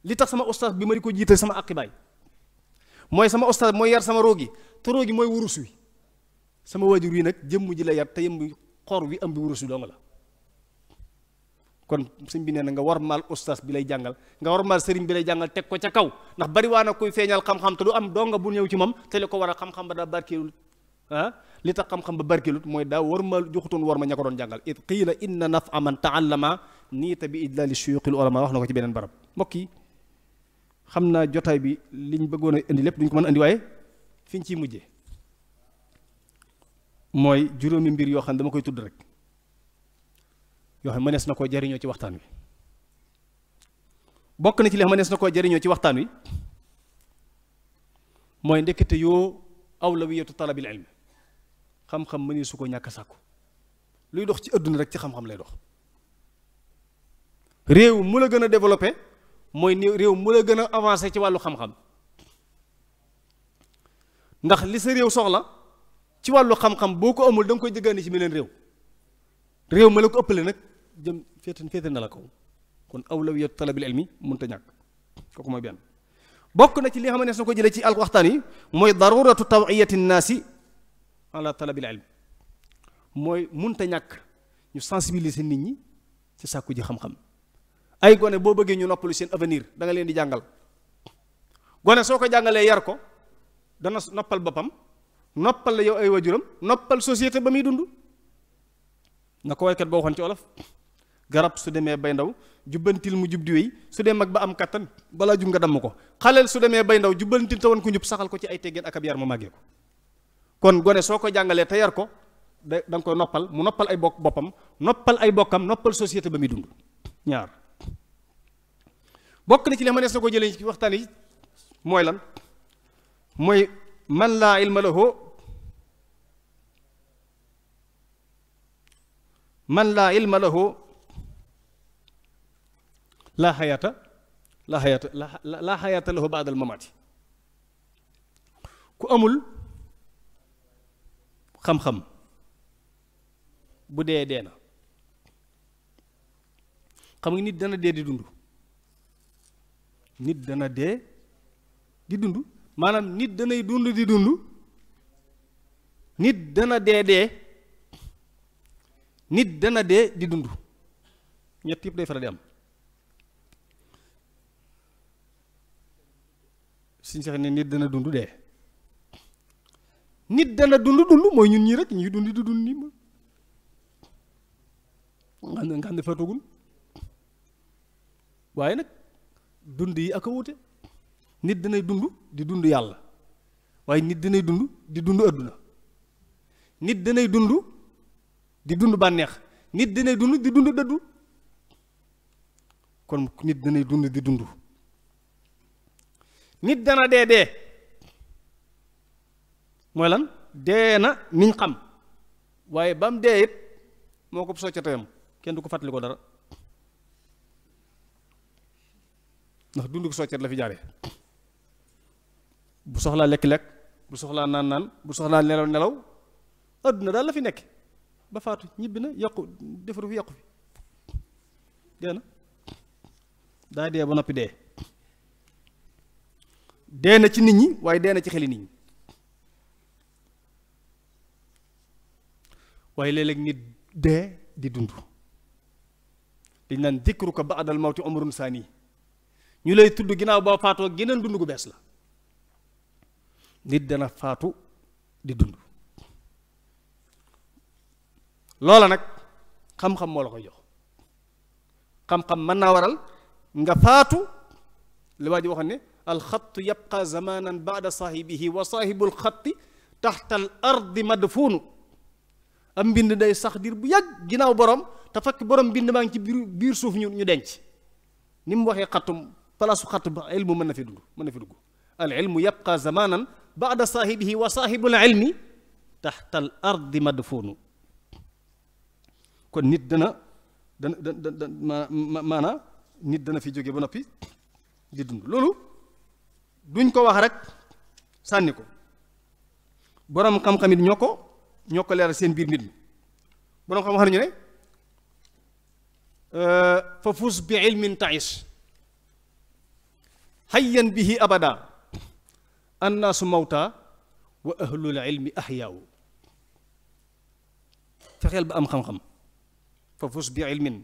li tax sama ustaas bi ma di ko jiital sama aqi baay mooy sama ustaas mooy yar sama roogi te roogi mooy wurus wi sama waajur wi nag jëmm ji la yar te yëm xor wi am bi wurus wi doo nga la kon sëñ bi nee na nga war maal ustaas bi lay jàngal nga war maal sëriñ bi lay jàngal teg ko ca kaw ndax bari waa na kuy feeñal xam-xam te du am donga bu ñëw ci moom te li ko war a xam-xam ba daa barkeelut li tax xam-xam ba barkeelut mooy daa war maal joxutoon war ma ña ko doon jàngal it qiila inna nafa man taallama niita bi idlaali suyuqil ulama wax na ko ci beneen barab mbokk yi xam naa jotaay bi liñ bëggoon a indi lépp duñ ko mën a indi waaye fi ñu ciy mujjee mooy juróomi mbir yoo xam ne dama koy tudd rek yoo xam ne mënees na koo jariñoo ci waxtaan wi bokk na ci li xam mënees na koo jariñoo ci waxtaan wi mooy ndekete yoo awlawiyatu talabil ilm xam-xam mënee su ko ñàkk a sàkku luy dox ci àdduna rek ci xam-xam lay dox réew mu la gën a développé mooy ni réew mu la gën a avancé ci wàllu xam-xam ndax li sa réew soxla ci wàllu xam-xam boo ko amul da nga koy jëggaani ci meneen réew ma la ko ëppale nag jëm féete na la kaw kon awlawiyatu talabil ilmi mënta ñàkk kooku mooy benn bokk na ci li nga xam ne su ko jëlee ci waxtaan yi mooy daruratu tawiyati nnaasi ala talabil ilm mooy munta ñàkk ñu sensibiliser nit ñi ci sàkku ji xam-xam. ay gone boo bëggee ñu noppalu seen avenir da nga leen di jàngal gone soo ko jàngalee yar ko dana noppal boppam noppal la yow ay wajuram noppal société ba muy dund. na ko waykat boo waxoon ci olof garab su demee bay ndaw jubbantil mu jub di wéy su dee mag ba am kattan balaa jub nga damm ko xaleel su demee bay ndaw jubbantil te woon ko njub saxal ko ci ay teggeen ak ab yar mu màggee ko. kon gone soo ko jàngalee te yar ko da nga koy noppal mu noppal ay boppam noppal ay bokkam noppal société ba muy dund. ñaar bokk na ci li ma nees na ko jëlee ci waxtaan yi mooy lan mooy man laa ilma lahu laa xayaata lahu baadal mamaati ku amul xam-xam bu dee na xam nga nit dana dee di dund maanaam nit danay dund di dund nit dana dee nit dana dee di dund ñett yëpp day faral di am suñ sax ne nit dana dund dee nit dana dund mooy ñun ñii rek ñuy dund di dund nii ma nga xam ne faatagul waaye nag dund yi ak a wuute nit danay dund di dund yàlla waaye nit danay dund di dund adduna nit danay dund di dund bànneex nit danay dund di dund dëddu kon nit danay dund di dund nit dana dee mooy lan dee na niñ xam waaye ba mu dee it moo ko soccatayam kenn du ko fàttali ko dara ndax dund ko soccet la fi jaare bu soxlaa lekk-lekk bu soxlaa naan bu soxlaa nelaw adduna daal la fi nekk ba faatu ñibbi na yàqu defaru fi yàqu fi dee na daa dee ba noppi dee na ci nit ñi waaye dee na ci xeli nit ñi waaye léeg-léeg nit dee di dund dañ naan dikruka ba'dal mawti umrun saani ñu lay tudd ginnaaw boo faatoo geneen dund gu bees la nit dana faatu di dund loola nag xam-xam moo la koy jox xam-xam mën naa waral nga faatu li waa ji waxoon ne alxattu yabqa zamanan baada saahibihi wa saahibul xatti taxta al ardi madfuunu am mbind day sax diir bu yàgg ginnaaw borom te fekk borom mbind maa ngi ci biir suuf ñu denc ni mu waxee xattum palaasu xatt ba ilmu mën na fi dugg al ilmu yabqa zamanan baada saahibihi wa saahibul ilmi taxta al ardi madfuunu kon nit dana maanaa nit dana fi jóge ba noppi di dund loolu duñ ko wax rek sànni ko borom xam-xam it ñoo ko leeral seen biir nit ñi borom xam-xam nañu ne fa fus bi ilmin ta'ish hayyan bihi abada annaasu mawta wa ahlul ilmi ahyaaw fexeel ba am xam-xam fa fus bi ilmin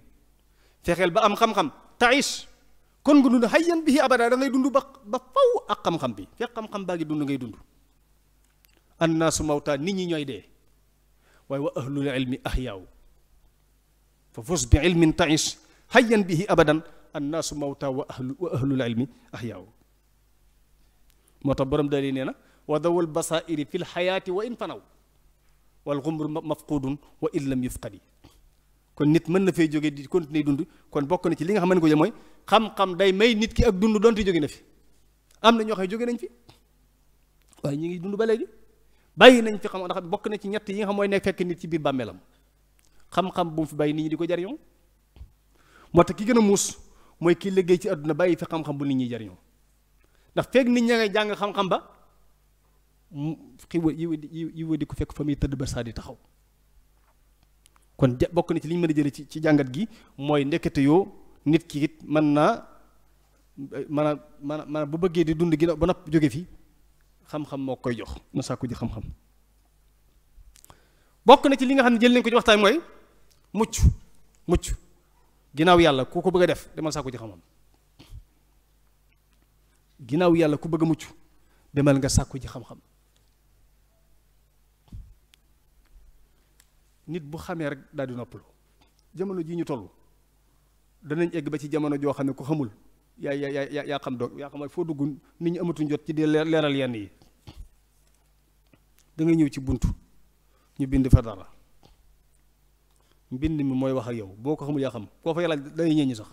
fexeel ba am xam-xam ta'ish kon nga dund hayyan bihi abada da ngay dund ba faw ak xam-xam bi fekk xam-xam baa ngi dund ngay dund annaasu mawta nit ñi ñooy dee waaye wa ahlul ilmi ahyaaw fa fus bi ilmin ta'ish hayyan bihi abadan annaasu mawta wa ahlul ilmi ahyaaw moo tax borom daal yi nee na wa dawul basairi fi lxayaati wa in fanaw wal xumru mafqudun wa in lam yufqadi kon nit mën na fay jóge di continuer dund kon bokk na ci li nga xam ne ko mooy xam-xam day may nit ki ak dund doonte jóge na fi am na ñoo xam ne jóge nañ fi waaye ñu ngi dund ba léegi bàyyi nañ fi xam ndax bokk na ci ñett yi nga xam mooy nekk fekk nit ci biir bàmmeelam xam-xam bu mu fi bàyyi nit ñi di ko jariñoo moo tax ki gën a muus mooy ki liggéey ci àdduna bàyyi fi xam-xam bu nit ñi jariñoo ndax fekk nit ña ngay jàng xam-xam ba yiwa di ko fekk fa muy tëdd ba saa di taxaw kon bokk na ci li ñu mën a jële ci jàngat gi mooy ndekete yoo nit ki it mën naa maanaam bu bëggee di dund gi ba nopp jóge fi xam-xam moo koy jox na sàkku ji xam-xam. bokk na ci li nga xam ne jël nañ ko ci waxtaan mooy mucc ginnaaw yàlla ku ko bëgg a def demal sàkku ji xam-xam. ginnaaw yàlla ku bëgg a mucc demal nga sàkku ji xam-xam. nit bu xamee rek daal di noppalu. jamono ji ñu toll danañ egg ba ci jamono joo xam ne ku xamul yaa xam doog yaa xam foo dugg nit ñi amatuñ jot ci di leeral yenn yi. da ngay ñëw ci buntu ñu bind fa dara mbind mi mooy wax ak yow boo ko xamul yaa xam koo fa yàlla day ñeññi sax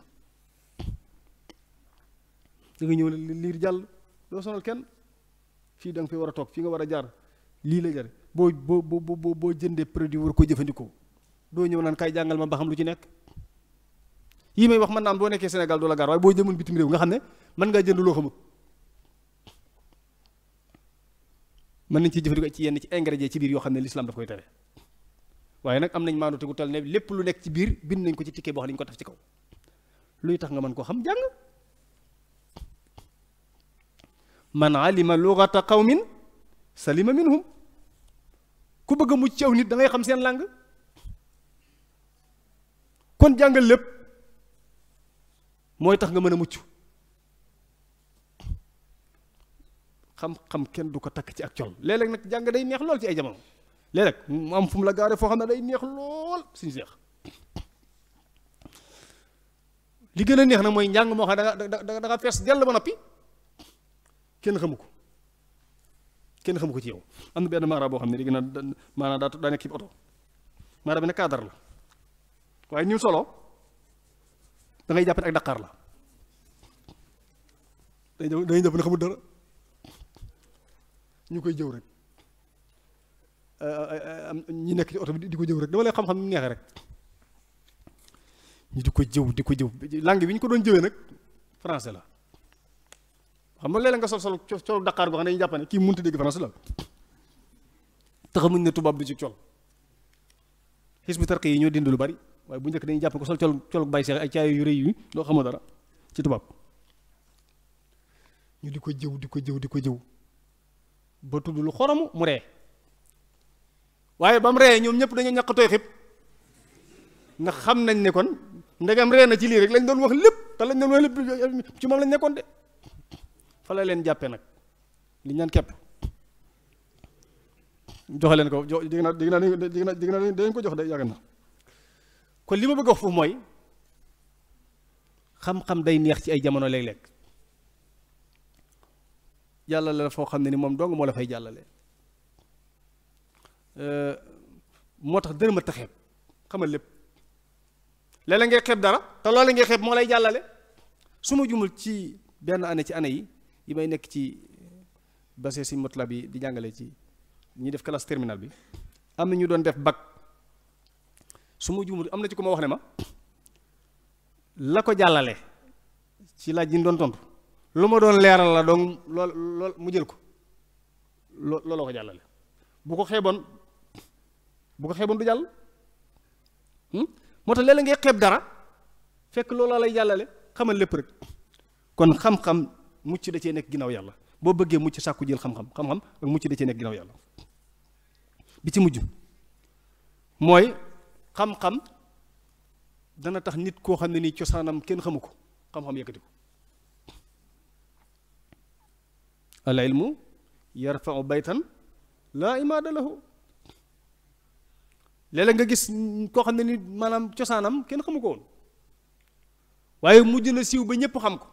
da nga ñëw liir jàll doo sonal kenn fii da nga fi war a toog fii nga war a jaar lii la jar boo jëndee produit war ko jëfandikoo doo ñëw naan kay jàngal ma ba xam lu ci nekk. yii may wax man naan boo nekkee Sénégal doo la gaar waaye boo jëmoon bitim réew nga xam ne mën ngaa jënd loo xamut. mën nañ ci jëfandikoo ci yenn ci ingrédients ci biir yoo xam ne l'islam daf koy tere waaye nag am nañ maandu gu tal ne lépp lu nekk ci biir bind nañ ko ci ticket boo xam ne ñu ko taf ci kaw luy tax nga mën koo xam jàng. man alima lughata qawmin salima minhum ku bëgg a mucc ci aw nit da ngay xam seen langue kon jàngal lépp mooy tax nga mën a mucc. xam-xam kenn du ko takk ci ak col léeg-léeg nag jàng day neex lool ci ay jamono léeg-léeg mu am fu mu la gaare foo xam ne day neex lool suñu seex li gën a neex nag mooy njàng moo xam ne da nga fees dell ba noppi kenn xamu ko ci yow. am na benn maara boo xam ne léegi nag maanaam daa nekk ci oto maara bi ne cadre la waaye ni mu solo da ngay jàpp ne ak Dakar la dañuy jàpp ne xamul dara. ñu koy jëw rek ñi nekk ci oto bi di ko jëw rek dama lay xam-xam ni neexee rek ñu di ko jëw langue bi ñu ko doon jëwee nag français la xam nga léeg-léeg nga sol col Dakar boo xam ne dañuy jàpp ne kii mënut a dégg français la te xamuñ ne tubaab du ci col. Hizbut Tarqiyyah yi ñoo dindi lu bari waaye bu njëkk dañuy jàpp ko sol col Baye Cheikh ay caay yu rëy yu doo xamoo dara ci tubaab ñu di ko jëw ba tudd lu xoromu mu ree waaye ba mu ree ñoom ñëpp dañoo ñàkkatooy xib nga xam nañ ne kon ndegam ree na ci lii rek lañ doon wax lépp te lañ doon wax lépp ci moom lañ nekkoon de fa la leen jàppe nag li ñaan kepp joxe leen ko dégg naa dañ ko jox de yàgg na kon li ma bëgg a wax foofu mooy xam-xam day neex ci ay jamono léeg-léeg jàllale la foo xam ne ni moom dong moo la fay jàllale moo tax dërëm a taxeeb xamal lépp léeg-léeg ngay xeeb dara te loolu ngay xeeb moo lay jàllale su ma jumul ci benn année ci année yi may nekk ci base si motla bi di jàngale ci ñi def classe terminale bi am na ñu doon def bac su ma jumul am na ci ko ma wax ne ma la ko jàllale ci laaj yi ñu doon tontu lu ma doon leeral la donc lool mu jël ko looloo ko jàllale bu ko xeeboon du jàll moo tax léeg-léeg ngay xeeb dara fekk looloo lay jàllale xamal lépp rek kon xam-xam mucc da cee nekk ginnaaw yàlla boo bëggee mucc sàkku jël xam-xam ak mucc da cee nekk ginnaaw yàlla bi ci mujj mooy xam-xam dana tax nit koo xam ne nii cosaanam kenn xamu ko xam-xam yëkkati ko al ilmu yarfau baytan laa imaada lahu léeg-léeg nga gis koo xam ne ni maanaam cosaanam kenn xamu ko woon waaye mujj na siiw ba ñépp xam ko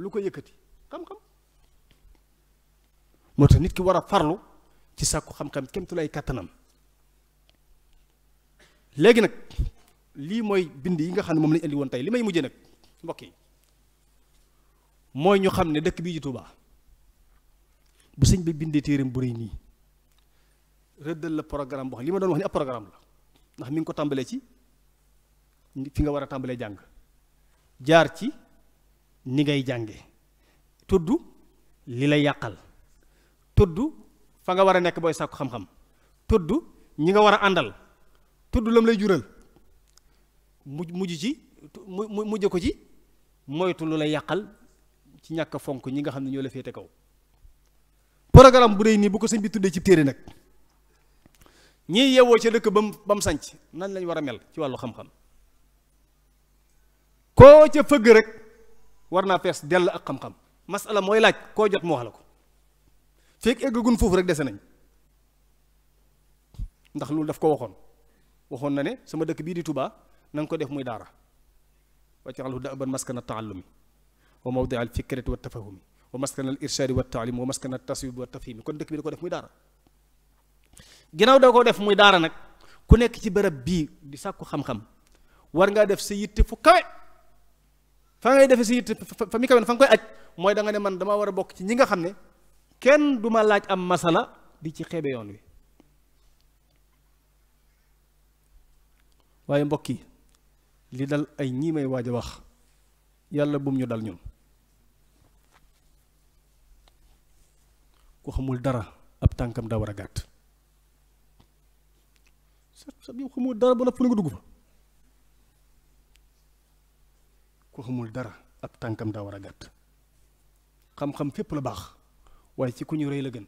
lu ko yëkkati xam-xam moo tax nit ki war a farlu ci sàkku xam-xam kenn tu lay kàttanam léegi nag lii mooy bind yi nga xam ne moom lañu indi woon tey li may mujjee nag mbokk yi mooy ñu xam ne dëkk bii ji Tuubaa bu sëñ bi bindee téereem bu rëy nii rëddal la programme boo xam li ma doon wax ni ab programme la ndax mi ngi ko tàmbalee ci fi nga war a tàmbalee jàng jaar ci ni ngay jànge tudd li lay yàqal tudd fa nga war a nekk booy sàkku xam-xam tudd ñi nga war a àndal tudd lam lay jural mujj ko ci moytu lu lay yàqal ci ñàkk a fonk ñi nga xam ne ñoo la féete kaw. programme bu rëy nii bu ko sëñ bi tuddee ci téere nag ñii yewoo ca dëkk ba mu sanc nan lañ war a mel ci wàllu xam-xam koo ca fëgg rek war naa fees dell ak xam-xam masala mooy laaj koo jot mu wax la ko fekk eggagun foofu rek dese nañ ndax loolu daf ko waxoon na ne sama dëkk bii di Touba na nga ko def muy daara waj'alhu da'ban maskana ta'allumi wa mawdi'a al-fikrati wa tafahumi wa maskana al-irshadi wa ta'lim wa maskana at-taswib wa tafhimi kon dëkk bi da ko def muy daara ginnaaw da ko def muy daara nag ku nekk ci bërëb bii di sàkku xam-xam war ngaa def sa yitte fu kawe fa ngay defee sa yitte fa mi kawe fa nga koy aj mooy da nga ne man dama war a bokk ci ñi nga xam ne kenn du ma laaj am masala di ci xeebe yoon wi waaye mbokk yi li dal ay ñii may waaj a wax yàlla bum ñu dal ñun ku xamul dara ab tànkam daa war a gàtt sa bi xamul dara ba nopp na nga dugg fa ku xamul dara ab tànkam daa war a gàtt xam-xam fépp la baax waaye ci ku ñu rëy la gën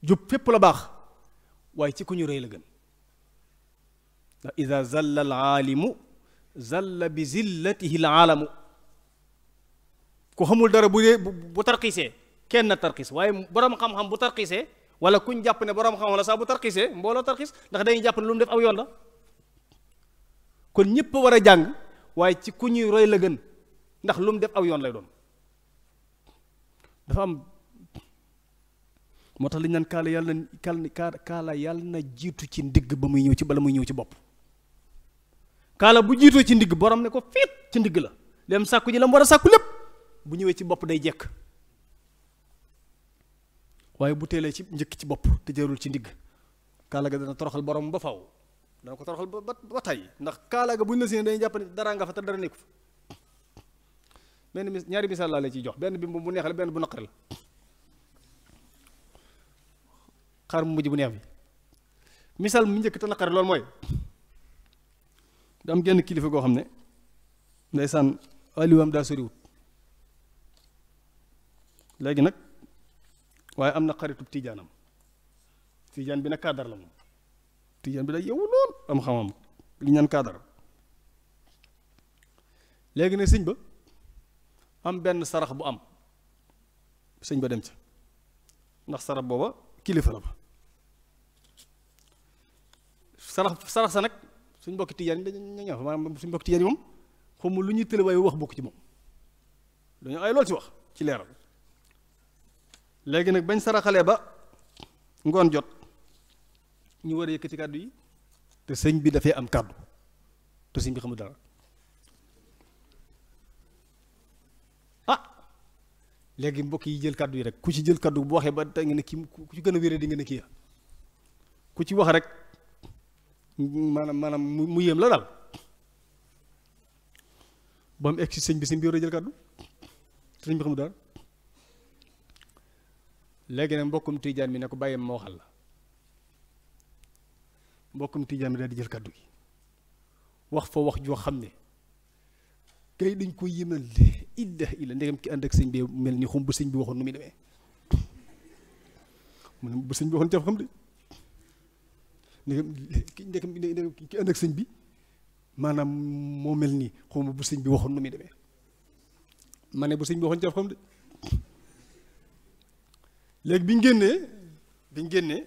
jub fépp la baax waaye ci ku ñu rëy la gën ndax ida zalla al aalimu zalla bi zillatihi al aalamu ku xamul dara bu tarxiisee kenn na tarxiis waaye borom xam-xam bu tarxiisee wala kuñ jàpp ne borom xam-xam la sax bu tarxiisee mbooloo tarxiis ndax dañuy jàpp ne lu mu def aw yoon la kon ñëpp war a jàng waaye ci ku ñuy roy la gën ndax lu mu def aw yoon lay doon dafa am moo tax li ñu naan kaala yàlla na jiitu ci ndigg ba muy ñëw ci bala muy ñëw ci bopp kaala bu jiitoo ci ndigg borom ne ko fiit ci ndigg la dem sàkku ji la mu war a sàkku lépp bu ñëwee ci bopp day jekk waaye bu teelee ci njëkk ci bopp te jarul ci ndigg kaala ga dana toroxal borom ba faw dana ko toroxal ba tey ndax kaala ga bu ñu la séen dañuy jàpp ne dara nga fa te dara nekku fa benn ñaari misaal laa la ciy jox benn bi bu neex la benn bu naqari la xaar mu mujj bu neex bi misaal mu njëkk te naqari loolu mooy da am genn kilifa goo xam ne ndeysaan aliwam daa soriwut léegi nag waaye am na xaritub tiijaanam tiijaan bi nag kaadar la moom tiijaan bi day yow lool am xamam li ñaan kaadar léegi nag sëñ ba am benn sarax bu am sëñ ba dem ca ndax sarax booba kilifa la ba sarax sa nag suñ mbokki tijaan yi dañu ñëw maanaam suñ mbokki tijaan yi moom xamul lu ñuy tële waaye wax bokk ci moom dañoo ay lool ci wax ci leeral léegi nag bañ saraxalee ba ngoon jot ñu war a yëkkati kàddu yi te sëñ bi dafay am kàddu te sëñ bi xamul dara léegi mbokk yi jël kàddu yi rek ku ci jël kàddu bu waxee ba tey nga ne kii ku ci gën a wéree di nga ne kii ku ci wax rek maanaam mu yéem la daal ba mu egg ci sëñ bi sëñ bi war a jël kàddu sëñ bi xamul dara léegi nag mbokkum tijaan mi ne ko bàyyi ma waxal la mbokkum tijaan mi daal di jël kàddu gi wax fa wax joo xam ne kay dañ ko yéemal illa ndegam ki ànd ak sëñ bi mel ni xum bu sëñ bi waxoon nu muy demee mu ne bu sëñ bi waxoon jaf xam de ndegam ki ànd ak sëñ bi maanaam moo mel nii xum bu sëñ bi waxoon nu muy demee ma ne bu sëñ bi waxoon jaf xam de léegi bi ñu génnee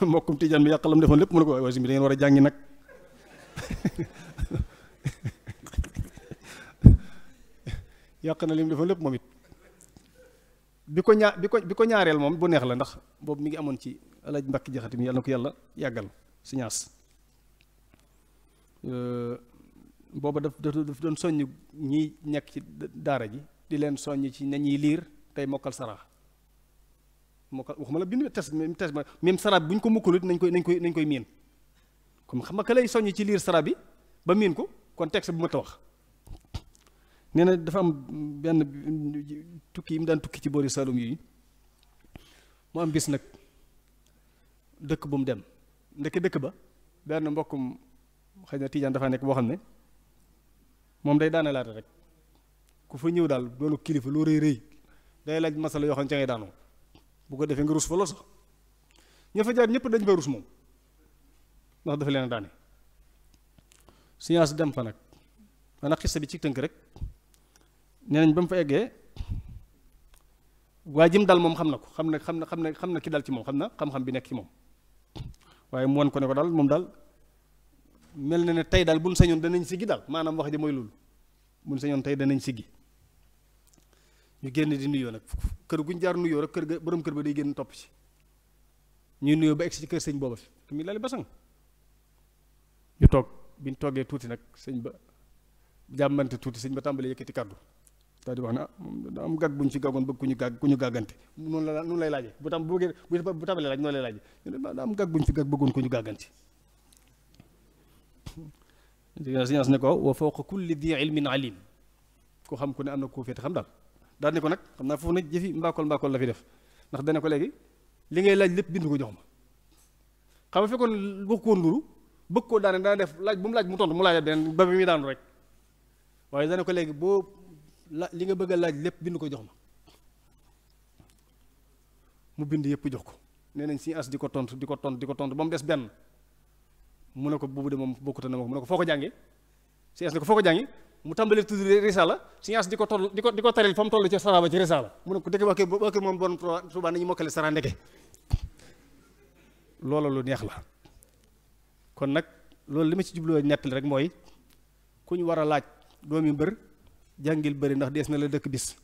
mbokkum tijaan bi yàqalam defoon lépp mu ne ko waaye sëñ bi da ngeen war a jàngi nag yàq na li mu defoon lépp moom it bi ko ñaareel moom bu neex la ndax boobu mi ngi amoon ci alaaj mbakki jaxati mi yàlla na ko yàlla yàggal si ñaas booba daf doon soññ ñi nekk ci daara ji di leen soññ ci nañuy liir tey mokkal sara mokkal waxuma la bind test même sara bi bu ñu ko mukkalut nañ koy miin comme xam nga ka lay soññ ci liir sara bi ba miin ko kon texte bu ma ta wax nee na dafa am benn tukki yi mu daan tukki ci boori Saloum yi mu am bis nag dëkk bu mu dem ndeke dëkk ba benn mbokkum xëy na tijaan dafa nekk boo xam ne moom day daane laata rek ku fa ñëw daal doonu kilifa loo rëy rëy day laaj masala yoo xam ne ca ngay daanoo bu ko defee nga rus fa lool sax ña fa jaar ñëpp dañ fa rus moom ndax dafa leen a daane science dem fa nag maanaam xista bi ci tënk rek nee nañ ba mu fa eggee waa jëm dal moom xam na ko xam na ki dal ci moom xam na xam-xam bi nekk ci moom waaye mu won ko ne ko daal moom daal mel na ne tey daal buñ sañoon danañ siggi daal maanaam wax ji mooy loolu buñ sañoon tey danañ siggi ñu génn di nuyoo nag kër guñ jaar nuyoo rek kër ga borom kër ba day génn topp ci ñuy nuyoo ba egsi ci kër sëñ booba fi mi lali basang ñu toog biñ toogee tuuti nag sëñ ba jàmmante tuuti sëñ ba tàmbalee yëkkati kàddu daal di wax ne da am gàgg buñ fi gàggoon bëgg ku ñu gàggante noonu lay laajee bu tàmbalee laaj noonu lay laajee da am gàgg buñ fi gàgg bëggoon ku ñu gàggante science ne ko wa fawqa kulli di ilmin alim ko xam ku ne am na koo féete xam daal ne ko nag xam naa foofu nag jëfi mbaakool la fi def ndax dana ko léegi li ngay laaj lépp bind ko jox ma xam nga fekkoon bëgg koo nduru bëgg koo daane dana def laaj bu mu laaj mu tontu mu laaj beneen ba bi muy daanu rek waaye dana ko léegi boo li nga bëgg a laaj lépp bind ko jox ma mu bind yëpp jox ko nee nañ si as di ko tontu ba mu des benn mu ne ko boobu de moom bokkute na ma ko mu ne ko foo ko jàngee si as ne ko foo ko jàngee mu tàmbalee tudd risala si as di ko taril fa mu toll ci saraba ci risala mu ne ko dëgg waa kër moom bon Tuubaa nañu mokkale sara ndeke loola lu neex la kon nag loolu li ma ci jubloo ñettali rek mooy ku ñu war a laaj doomi mbër jàngil bëri ndax dees na la dëkk bis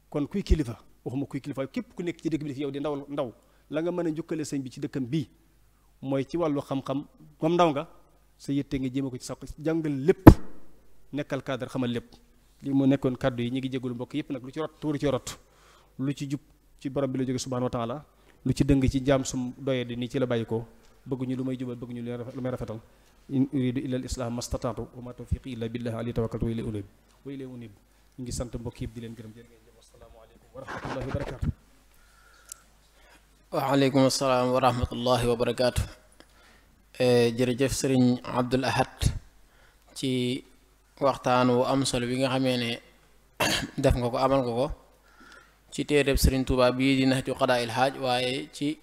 kon kuy kilifa waxuma kuy kilifa képp ku nekk ci dëkk bi fi yow di ndaw la nga mën a njukkale sëñ bi ci dëkkam bii mooy ci wàllu xam-xam comme ndaw nga sa yitte nga jéema ko ci sax jàngal lépp nekkal cadre xamal lépp lii moo nekkoon kàddu yi ñu ngi jégalu mbokk yépp nag lu ci rot tuuru ci rot lu ci jub ci borom bi la jóge subhanahu wa taala lu ci dëng ci jaam sum doye di nii ci la bàyyi ko bëgguñu lu may jubal bëgguñu lu may rafetal in uridu illa al islah mastata'tu wa ma tawfiqi illa billah alayhi tawakkaltu wa ilayhi unib ñu ngi sant mbokk yëpp di leen gërëm jërë ngeen jëf assalaamu aleykum wa rahmatullahi wa barakaatu waaleykum assalaam wa rahmatullahi wa barakaatu jërëjëf sëriñ Abdul Ahad ci waxtaan wu am solo bi nga xamee ne def nga ko amal nga ko ci téereb sëriñ Tuubaa bii di Nahju Qadaa'il Haaj waaye ci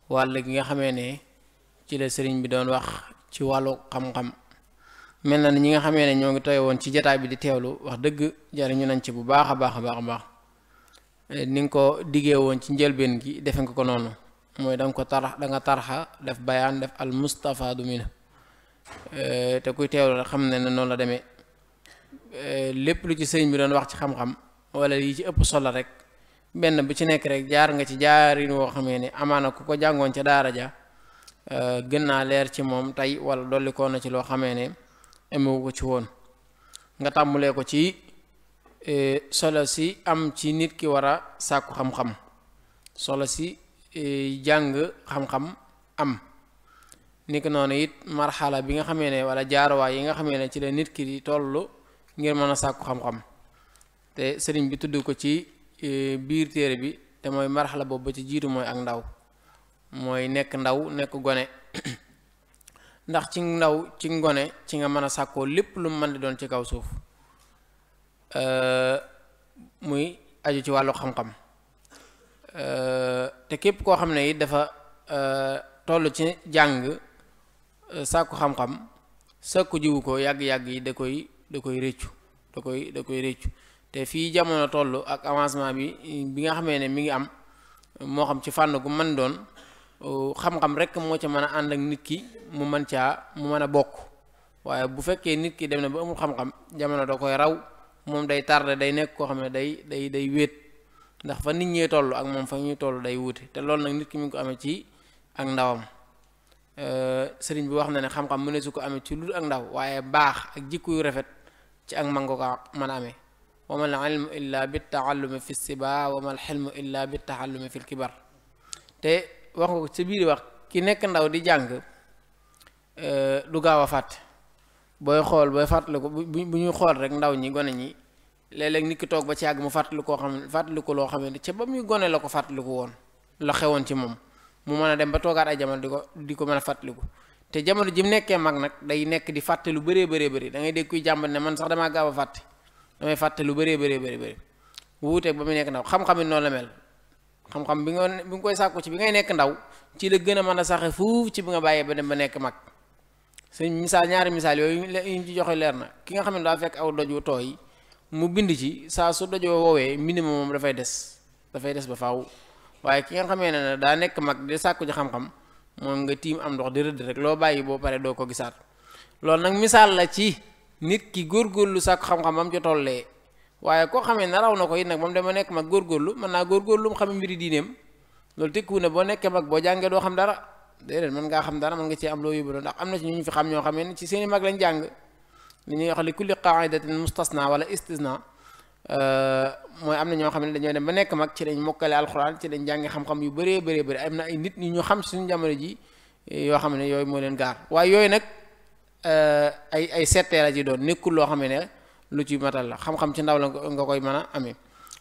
wàll gi nga xamee ne ci la sëriñ bi doon wax ci wàllu xam-xam mel na ni ñi nga xamee ne ñoo ngi tooy woon ci jataay bi di teewlu wax dëgg jariñu nañ ci bu baax a baax a baax a baax ni nga ko diggee woon ci njëlbeen gi defe nga ko noonu mooy da nga tarxa def bayaan def al mustafaadu minhu te kuy teewlu rek xam ne noonu la demee lépp lu ci sëriñ bi doon wax ci xam-xam wala yi ci ëpp solo rek benn bu ci nekk rek jaar nga ci jaarin woo xamee ne amaana ku ko jàngoon ca daara ja gën naa leer ci moom tey wala dolli ko na ci loo xamee ne emewu ko ci woon nga tàmbulee ko ci solo si am ci nit ki war a sàkku xam-xam solo si jàng xam-xam am ni ko noonu it marxala bi nga xamee ne wala jaaruwaay yi nga xamee ne ci la nit ki di toll ngir mën a sàkku xam-xam te sëriñ bi tudd ko ci biir téere bi te mooy marxala boobu ba ci jiitu mooy ak ndaw mooy nekk ndaw nekk gone ndax ci ndaw ci ngone ci nga mën a sàkkoo lépp lu mën di doon ci kaw suuf muy aju ci wàllu xam-xam te képp koo xam ne it dafa toll ci jàng sàkku xam-xam sàkku jiwu ko yàgg-yàgg yi da koy réccu da koy réccu te fii jamono toll ak avancement bi nga xamee ne mi ngi am moo xam ci fànn gu mën doon xam-xam rek moo ca mën a ànd ak nit ki mu mën a bokk waaye bu fekkee nit ki dem na ba amul xam-xam jamono da koy raw moom day tardé day nekk koo xam ne day wéet ndax fa nit ñee toll ak moom fa ñuy toll day wuute te loolu nag nit ki mi ngi ko amee ci ak ndawam sëriñ bi wax na ne xam-xam mu ne su ko amee ci lu ak ndaw waaye baax ak jikko yu rafet ci ak mango ko mën a amee wa mal ilmu illa bi taallumi fi siba wa mal xilmu illa bi taallumi fi kibar te wax nga ko ci biir wax ki nekk ndaw di jàng du gaaw a fàtte booy fàttali ko bu ñuy xool rek ndaw ñi gone ñi léeg-léeg nit ki toog ba ci yàgg mu fàttali ko loo xam ne ca ba muy gone la ko fàttaliku woon la xewoon ci moom mu mën a dem ba toogaat ay jamono di ko mën a fàttaliku te jamono ji mu nekkee mag nag day nekk di fàtte lu bëree bëri da ngay dégg kuy jàmbat ne man sax damaa gaaw a fàtte damay fàtte lu bëree bëri wuuteeg ba muy nekk ndaw xam-xam it noonu la mel xam-xam bi nga koy sàkku ci bi ngay nekk ndaw ci la gën a mën a saxe fuuf ci bi nga bàyyee ba dem ba nekk mag suñ misaal ñaari misaal yooyu ñu ci joxe leer na ki nga xam ne daa fekk aw doj wu tooy mu bind ci saa su dojoo woowee mbind moom dafay des ba faaw waaye ki nga xamee ne daa nekk mag di sàkku ci xam-xam moom nga tiim am ndox di rëdd rek loo bàyyi boo pare doo ko gisaat loolu nag misaal la ci nit ki góorgóorlu sàkku xam-xam ba mu ca tollee waaye koo xamee ne raw na ko it nag ba mu dema nekk mag góorgóorlu mën naa góorgóorlu mu xamee mbiri diineem loolu tekkiwu ne boo nekkee mag boo jàngee doo xam dara déedéet mën ngaa xam dara mën nga ci am loo yóbbu ndax am na ci ñu fi xam ñoo xamee ne ci seeni mag lañ jàng li ñuy wax li kulli qaidatin mustasna wala istisna mooy am na ñoo xam ne dañoo dem ba nekk mag ci lañ mokkale alxuraan ci lañ jàngi xam-xam yu bëree bëri am na ay nit ñu xam ci suñu jamono ji yoo xam ne yooyu moo leen gaar waaye yooyu nag ay settee la ci doon nekkul loo xam ne lu ci matal la xam-xam ci ndaw la nga koy mën a amee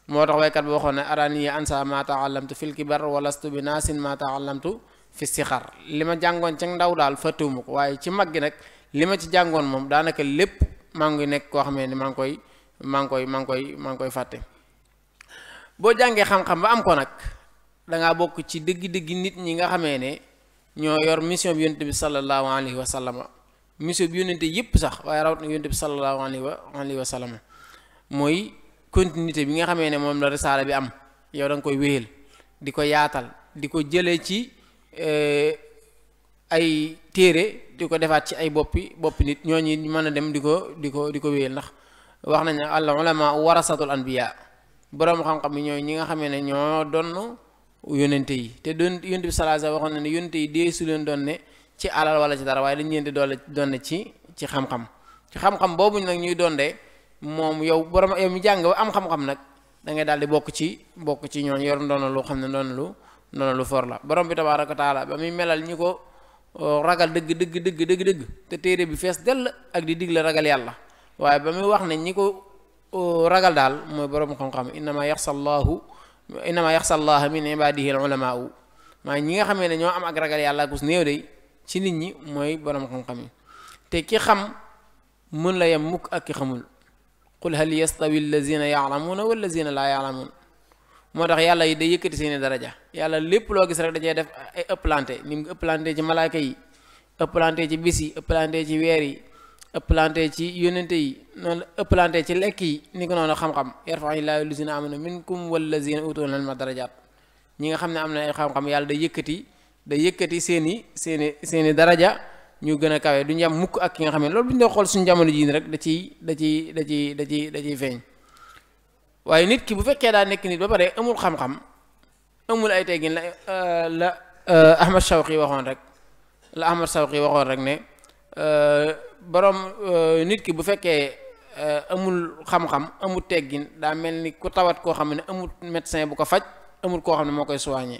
moo tax waykat bi waxoon ne arani ansa ma taallamtu fil kibar walastu bi naasin ma taallamtu fi sixar li ma jàngoon ci ndaw daal fàttewuma ko waaye ci mag gi nag li ma ci jàngoon moom daanaka lépp maa ngi nekk koo xam ne maa ngi koy fàtte boo jàngee xam-xam ba am ko nag dangaa bokk ci dëgg-dëgg nit ñi nga xamee ne ñoo yor mission bi yonent bi sallallahu alayhi wa sallam mission bi yonente yëpp sax waaye rawat na yonent bi sallallahu alayhi wa sallam mooy continuité bi nga xamee ne moom la risaala bi am yow da nga koy wéyal di ko yaatal di ko jëlee ci ay téere di ko defaat ci ay boppi nit ñooñu mën a dem di ko wéyal ndax wax nañ ne al ulama warasatul anbiya boroom xam-xam yi ñooy ñi nga xamee ne ñoo doon yonente yi te doon yonent bi sallallahu alayhi wa sallam waxoon na ne yonente yi dee su leen doon ne ci alal wala ci dara waaye dañ leen di doon ci xam-xam boobu nag ñuy doon de moom yow borom yow mi jàng ba am xam-xam nag da ngay daal di bokk ci ñooñu yor ndoona lu xam ne ndoona lu for la borom bi tabaaraka wa taala ba muy melal ñi ko ragal dëgg te téere bi fees dell ak di digle ragal yàlla waaye ba muy wax ne ñi ko ragal daal mooy borom xam-xam innama yaxsa llaha min ibadihi al ulamaau maa ñi nga xamee ne ñoo am ak ragal yàlla gus néew de ci nit ñi mooy borom xam-xam yi te ki xam mën la yem mukk ak ki xamul qul hal yastawi allazina yaalamuuna wallazina laa yaalamuun moo tax yàlla yi day yëkkati seeni daraja yàlla lépp loo gis rek da cee def ay ëpplante ni mu ëpplante ci malaaka yi ëpplante ci bis yi ëpplante ci weer yi ëpplante ci yónnente yi noonu ëpplante ci lekk yi ni ko noonu xam-xam yarfa'u llaahu llazina aamanu minkum wallazina uutul ilma darajaat ñi nga xam ne am na ay xam-xam yàlla day yëkkati seeni daraja ñu gën a kawe du ñu am mukk ak ki nga xam ne loolu bu ñu doon xool suñu jamono jii rek da ciy feeñ waaye nit ki bu fekkee daa nekk nit ba pare amul xam-xam amul ay teggin la Ahmad Shawqi waxoon rek ne borom nit ki bu fekkee amul xam-xam amul teggin daa mel ni ku tawat koo xam ne amul médecin bu ko faj amul koo xam ne moo koy soigné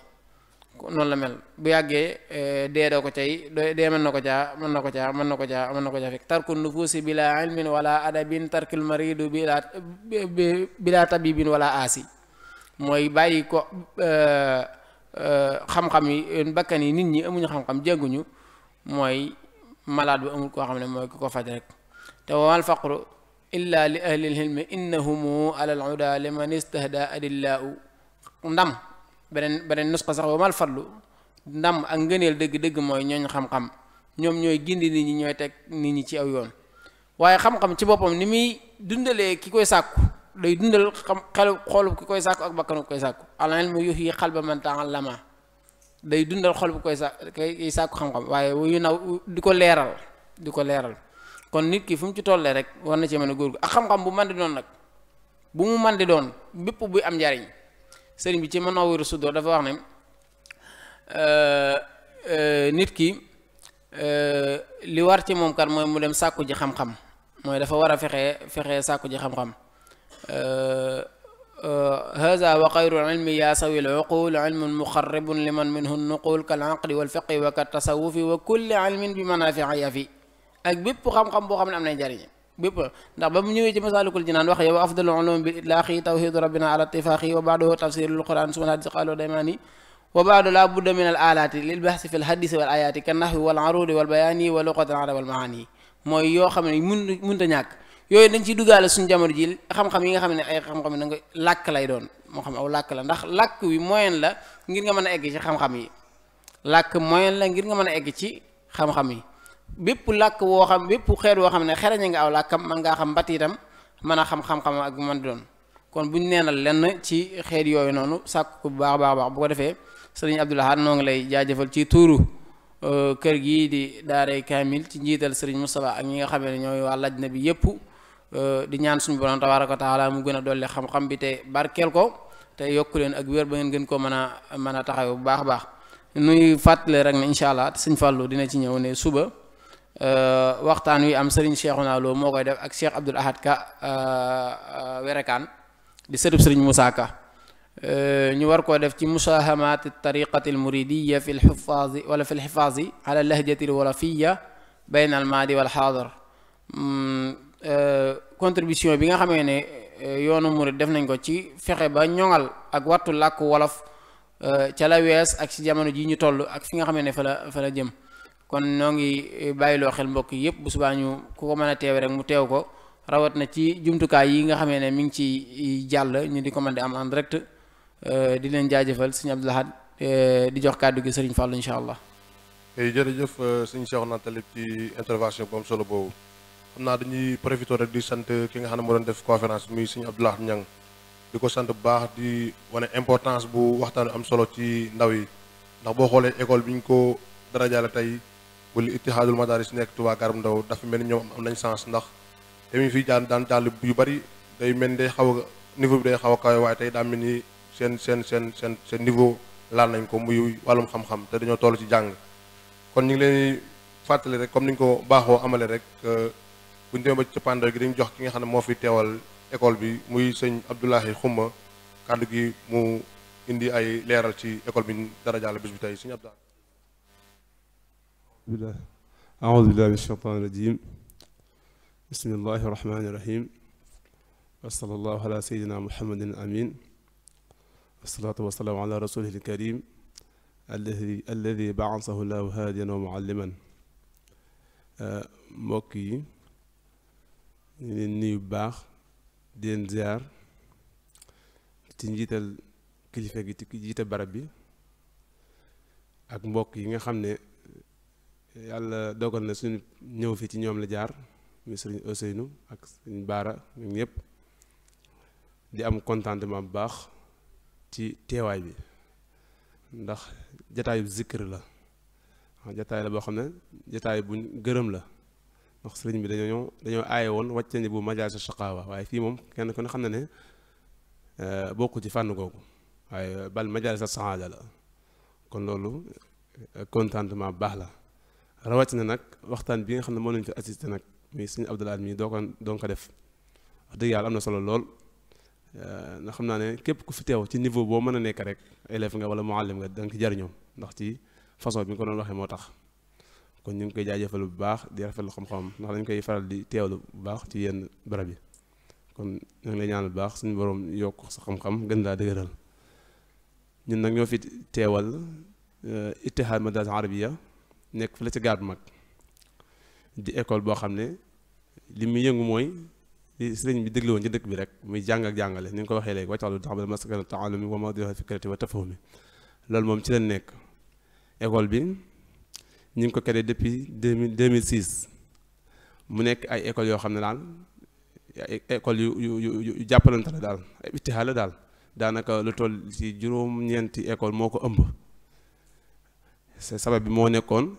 noonu la mel bu yàggee dee doo ko cay dee mën na ko caa fekk tarku nufuusi bila ilmin wala adabin tarkil maridu bila tabibin wala aasi mooy bàyyi ko xam-xam yi bakkan yi nit ñi amuñu xam-xam jànguñu mooy malade bu amul koo xam ne mooy ku ko faj rek te wamal faqru illa li ahli lilmi innahumu ala al uda liman istahda adillahu ndam beneen nusxa sax wamal fadlu ndam ak ngëneel dëgg-dëgg mooy ñooñ xam-xam ñoom ñooy gindi nit ñi ñooy teg nit ñi ci aw yoon waaye xam-xam ci boppam ni muy dundalee ki koy sàkku day dundal xoolub ki koy sàkku ak bakkanu ki koy sàkku al ilmu yuhyi qalba man ta'allama day dundal xol bu koy sàkku xam-xam waaye wuyu naw di ko leeral kon nit ki fu mu ci tollee rek war na ci mën a góorgu ak xam-xam bu man di doon nag bu mu man di doon bépp buy am njariñ sëriñ bi ci Munawwirus Sudur dafa wax ne nit ki li war ci moom kat mooy mu dem sàkku ji xam-xam mooy dafa war a fexe sàkku ji xam-xam haza wa xayru ilmi yaa sawi l uqul ilmun muxarribun liman minhu nuqul kal aqli wal fiqi wa kat tasawufi wa kulli ilmin bi manaafi'i yafi ak bépp xam-xam boo xam ne am na njariñ bépp ndax ba mu ñëwee ci Masaalikul Jinaan wax yow afdalu ulum bil itlaqi tawhidu rabbina ala ittifaqi wa ba'dahu tafsirul quran sunna hadis qalu daymani wa ba'du la budda min al alati lil bahsi fil hadisi wal ayati kan nahwi wal arudi wal bayani wa luqatil arab wal maani mooy yoo xam ne mënta ñàkk yooyu dañ ciy duggaale suñu jamono ji xam-xam yi nga xam ne ay xam-xam yi da nga làkk lay doon moo xam aw làkk la ndax làkk wi moyen la ngir nga mën a egg ci xam-xam yi làkk moyen la ngir nga mën a egg ci xam-xam yi bépp làkk woo xam bépp xeet woo xam ne xereñe nga aw làkkam mën ngaa xam mbat itam mën a xam xam-xam ak bu mën di doon kon buñ neenal lenn ci xeet yooyu noonu sàkk ko bu baax a baax bu ko defee sëriñ Abdou Lahad noo ngi lay jaajëfal ci tuuru kër gii di daaray kaamil ci njiital sëriñ Moustapha ak ñi nga xamee ne ñooy waa lajna bi yépp di ñaan suñu borom tabaaraka wa taala mu gën a dolli xam-xam bi te barkeel ko te yokku leen ak wér ba ngeen gën koo mën a taxaw bu baax a baax nuy fàttale rek ne incha allah sëñ Fallou dina ci ñëw ne suba waxtaan wi am sëriñ Cheikhouna Lo moo koy def ak Cheikh Abdoul Ahad Ka werekaan di sëtub sëriñ Moussa Ka ñu war koo def ci musaahamaat tariqati al muridiya fi lxifaasi wala fi lxifaasi ala lahjati lwolofiya bayna al maadi wal xaadar contribution bi nga xamee ne yoonu murid def nañ ko ci fexe ba ñoŋal ak wattu làkku wolof ca la wees ak ci jamono ji ñu toll ak fi nga xamee ne fa la jëm kon ñoo ngi bàyyiloo xel mbokk yëpp bu subaa ñu ku ko mën a teewe rek mu teew ko rawat na ci jumtukaay yi nga xamee ne mi ngi ci jàll ñu di ko mën di am en direct di leen jaajëfal sëñ Abdou Lahad di jox kàddu gi sëriñ Fallou incha allah. jërëjëf sëñ Cheikhouna Talib ci intervention bu am solo boobu xam naa dañuy profité rek di sant ki nga xam ne moo doon def conférence muy sëñ Abdou Lahad Niang di ko sant bu baax di wane importance bu waxtaan am solo ci ndaw yi ndax boo xoolee école bi ñu ko darajaale tey wala Ittihaadul Madaris nekk Touba Garab Ndaw dafa mel ni ñoom am nañ sens ndax tamit fii daan jàll yu bari day mel ni day xaw a niveau bi day xaw a kawe waaye tey daa mel ni seen niveau laal nañ ko muy wàllum xam-xam te dañoo toll ci jàng kon ñu ngi leen fàttali rek comme ni ñu ko baaxoo amale rek bu ñu demee ba ci cappaandaw gi dañu jox ki nga xam ne moo fi teewal école bi muy sëñ Abdoulahi Xumma kàddu gi mu indi ay leeral ci école bi dara jàll bis bi tey sëñ Abdoulahi. أعوذ بالله من الشيطان الرجيم بسم الله الرحمن الرحيم وصلى الله على سيدنا محمد الأمين والصلاة والسلام على رسوله الكريم الذي بعثه الله هاديا ومعلما mbokk yi ñu leen nuyu bu baax di leen ziar ci njiital kilifa gi ci jiite barab bi ak mbokk yi nga xam ne yàlla dogal na suñu ñëw fi ci ñoom la jaar muy sëriñ Ousseynou ak sëriñ Baara ñoom ñëpp di am contentement bu baax ci teewaay bi ndax jataayu zikr la jataay la boo xam ne jataay buñ gërëm la ndax sëriñ bi dañoo aaye woon wàcce ni bu majaal sa shaqaawa waaye fii moom kenn ku ne xam na ne bokku ci fànn googu waaye bal majaal sa saada la kon loolu contentement bu baax la rawatina nag waxtaan bi nga xam ne moo nañu fi assisté nag muy sëñ Abdou Lahad mi doon ko def wax dëgg yàlla am na solo lool ndax xam naa ne képp ku fi teew ci niveau boo mën a nekk rek élève nga wala muallim nga da nga ci jariñoo ndax ci façon bi nga ko doon waxee moo tax kon ñu ngi koy jaajëfal bu baax di rafetlu xam-xam ndax dañ koy faral di teewlu bu baax ci yenn barab yi kon ñu ngi lay ñaanal bu baax suñu borom yokk sa xam-xam gën laa dëgëral ñun nag ñoo fi teewal Ittihaad Madaris Arabiya nekk fële ci gaar bu mag di école boo xam ne li muy yëngu mooy li sëriñ bi déglu woon ci dëkk bi rek muy jàng ak jàngale ni nga ko waxee léegi wàccaxlu taxabal maskana taalumi wa mawdi'a fikrati wa tafahumi loolu moom ci lañ nekk école bi ñu ngi ko créé depuis 2006 mu nekk ay écoles yoo xam ne daal ay écoles yu jàppalante la daal ay ittihaad la daal daanaka lu toll ci juróom-ñeenti école moo ko ëmb sabab bi moo nekkoon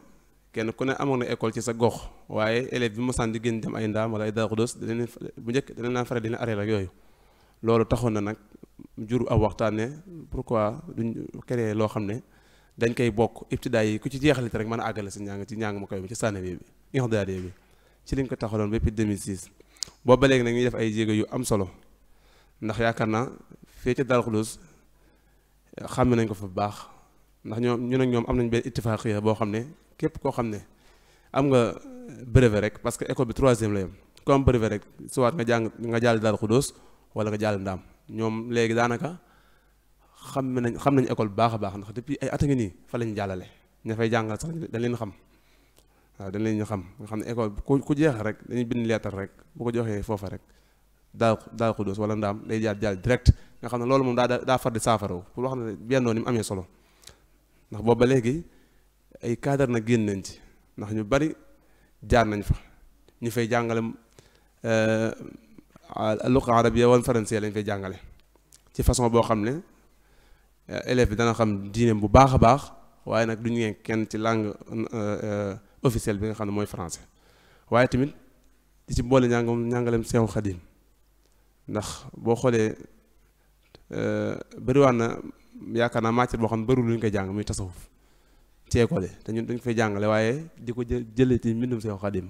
kenn ku ne amoon na école ci sa gox waaye élève bi ma sànni di génn dem ay ndaam wala ay Daaru Xudoos bu njëkk danañ naan faral di leen arrêté ak yooyu loolu taxoon na nag jur aw waxtaan ne pourquoi duñ créer loo xam ne dañ koy bokk ibtidaay yi ku ci jeexalit rek mën a àggale sa njàng ci njàng mu koy bi ci sànnebi bi ixdaadiya bi ci liñ ko taxaloon depuis 2006 boobu ba léegi nag ñuy def ay jéego yu am solo ndax yaakaar naa fee ci Daaru Xudoos xàmme nañ ko fa bu baax ndax ñun ak ñoom am nañ benn ittifaaqiya boo xam ne képp koo xam ne am nga brevet rek parce que école bi 3e la yem ku am brevet rek soit nga jàll Daaru Xudoos wala nga jàll ndaam ñoom léegi daanaka xam nañ école bu baax a baax ndax depuis ay at a ngi nii fa lañ jàllale ña fay jàngal sax dañ leen xam waaw dañ leen ñu xam nga xam ne école ku jeexal rek dañuy bind leetar rek bu ko joxee foofa rek daal Xuddoos wala Ndaam day jaar direct nga xam ne loolu moom daa far di saafaraw pour wax ne bennoo ni mu amee solo ndax boobu ba léegi ay cadre na génn nañ ci ndax ñu bari jaar nañ fa ñu fay jàngale luqa arabiya wala français lañ fay jàngale ci façon boo xam ne élève bi dana xam diineem bu baax a baax waaye nag duñu ngeen kenn ci langue officielle bi nga xam ne mooy français waaye tamit di ci boole njàngaleem Seexul Xadiim ndax boo xoolee bëriwaan na yaakaar naa matière boo xam ne bëriwul lu ñu koy jàng muy tasawuf ci école te ñun dañ fay jàngale waaye di ko jëlee ci mbindum Seexul Xadiim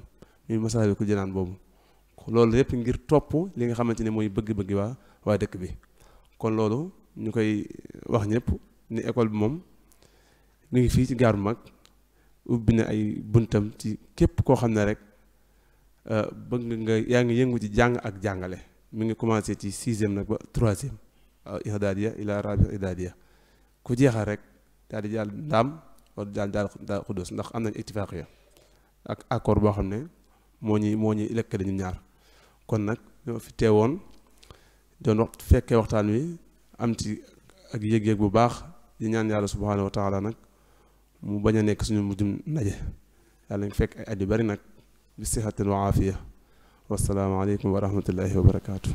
muy Masaalikul Jinaan boobu loolu yëpp ngir topp li nga xamante ne mooy bëgg-bëgg waa dëkk bi kon loolu ñu koy wax ñëpp ni école bi moom mu ngi fii ci Gare bu Mag ubbi na ay buntam ci képp koo xam ne rek bëgg nga yaa ngi yëngu ci jàng ak jàngale mi ngi commencé ci 6e nag ba 3e idaadiya ila rabi idaadiya ku jeexal rek daal di jàll Ndaam wala daal Xuddoos ndax am nañ ittifaaqiya ak accord boo xam ne moo ñuy lëkkale ñun ñaar kon nag ñoo fi teewoon doon fekkee waxtaan wi am ci ak yëg-yëg bu baax di ñaan yàlla subhaanahu wa taala nag mu bañ a nekk suñu mujjum ndaje yàlla ñu fekk ay at yu bari nag bi sihatin wa aafiya wasalaamaaleykum wa rahmatullahi wa barakaatu.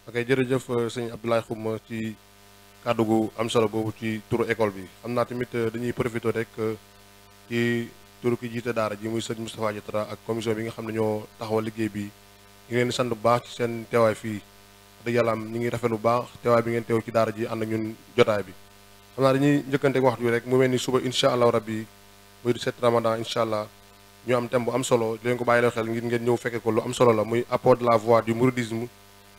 ok jërëjëf sëñ Abdoulaye Khouma ci kàddu gu am solo boobu ci turu école bi xam naa tamit dañuy profité rek ci turu ki jiite daara ji muy sëñ Moustapha Diatara ak commission bi nga xam ne ñoo taxawal liggéey bi ñu ngi leen di sant bu baax ci seen teewaay fii dëgg yàlla am ñu ngi rafet bu baax teewaay bi ngeen teew ci daara ji ànd ak ñun jotaay bi xam naa dañuy njëkkante ak waxtu bi rek mu mel ni suba incha allah rabbi muy 7 ramadan incha allah ñu am thème bu am solo di leen ko bàyyi xel ngir ngeen ñëw fekke ko lu am solo la muy apport de la voix du mouridisme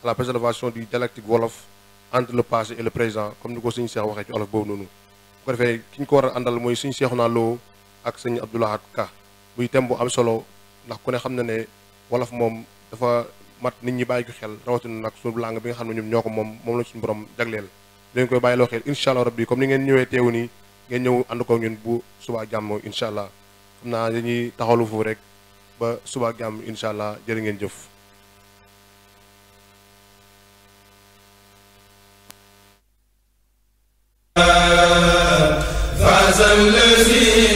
à la préservation du dialectique wolof entre le passé et le présent comme ni ko suñu seex waxee ci olof boobu noonu bu ko defee ki ñu ko war a àndal mooy suñu Seexuna Lo ak sëñ Abdoulahat Ka muy thème bu am solo ndax ku ne xam na ne wolof moom dafa mat nit ñi bàyyi ko xel rawatina nag suñu langue bi nga xam ne ñoom ñoo ko moom la suñu borom jagleel leen koy bàyyi loo xel incha allah rabbi comme ni ngeen ñëwee teewu nii ngeen ñëw ànd ko ñun bu subaa jàmm incha allah xam naa dañuy taxawlu foofu rek ba subaa jàmm incha allah jërë ngeen jëf. الذين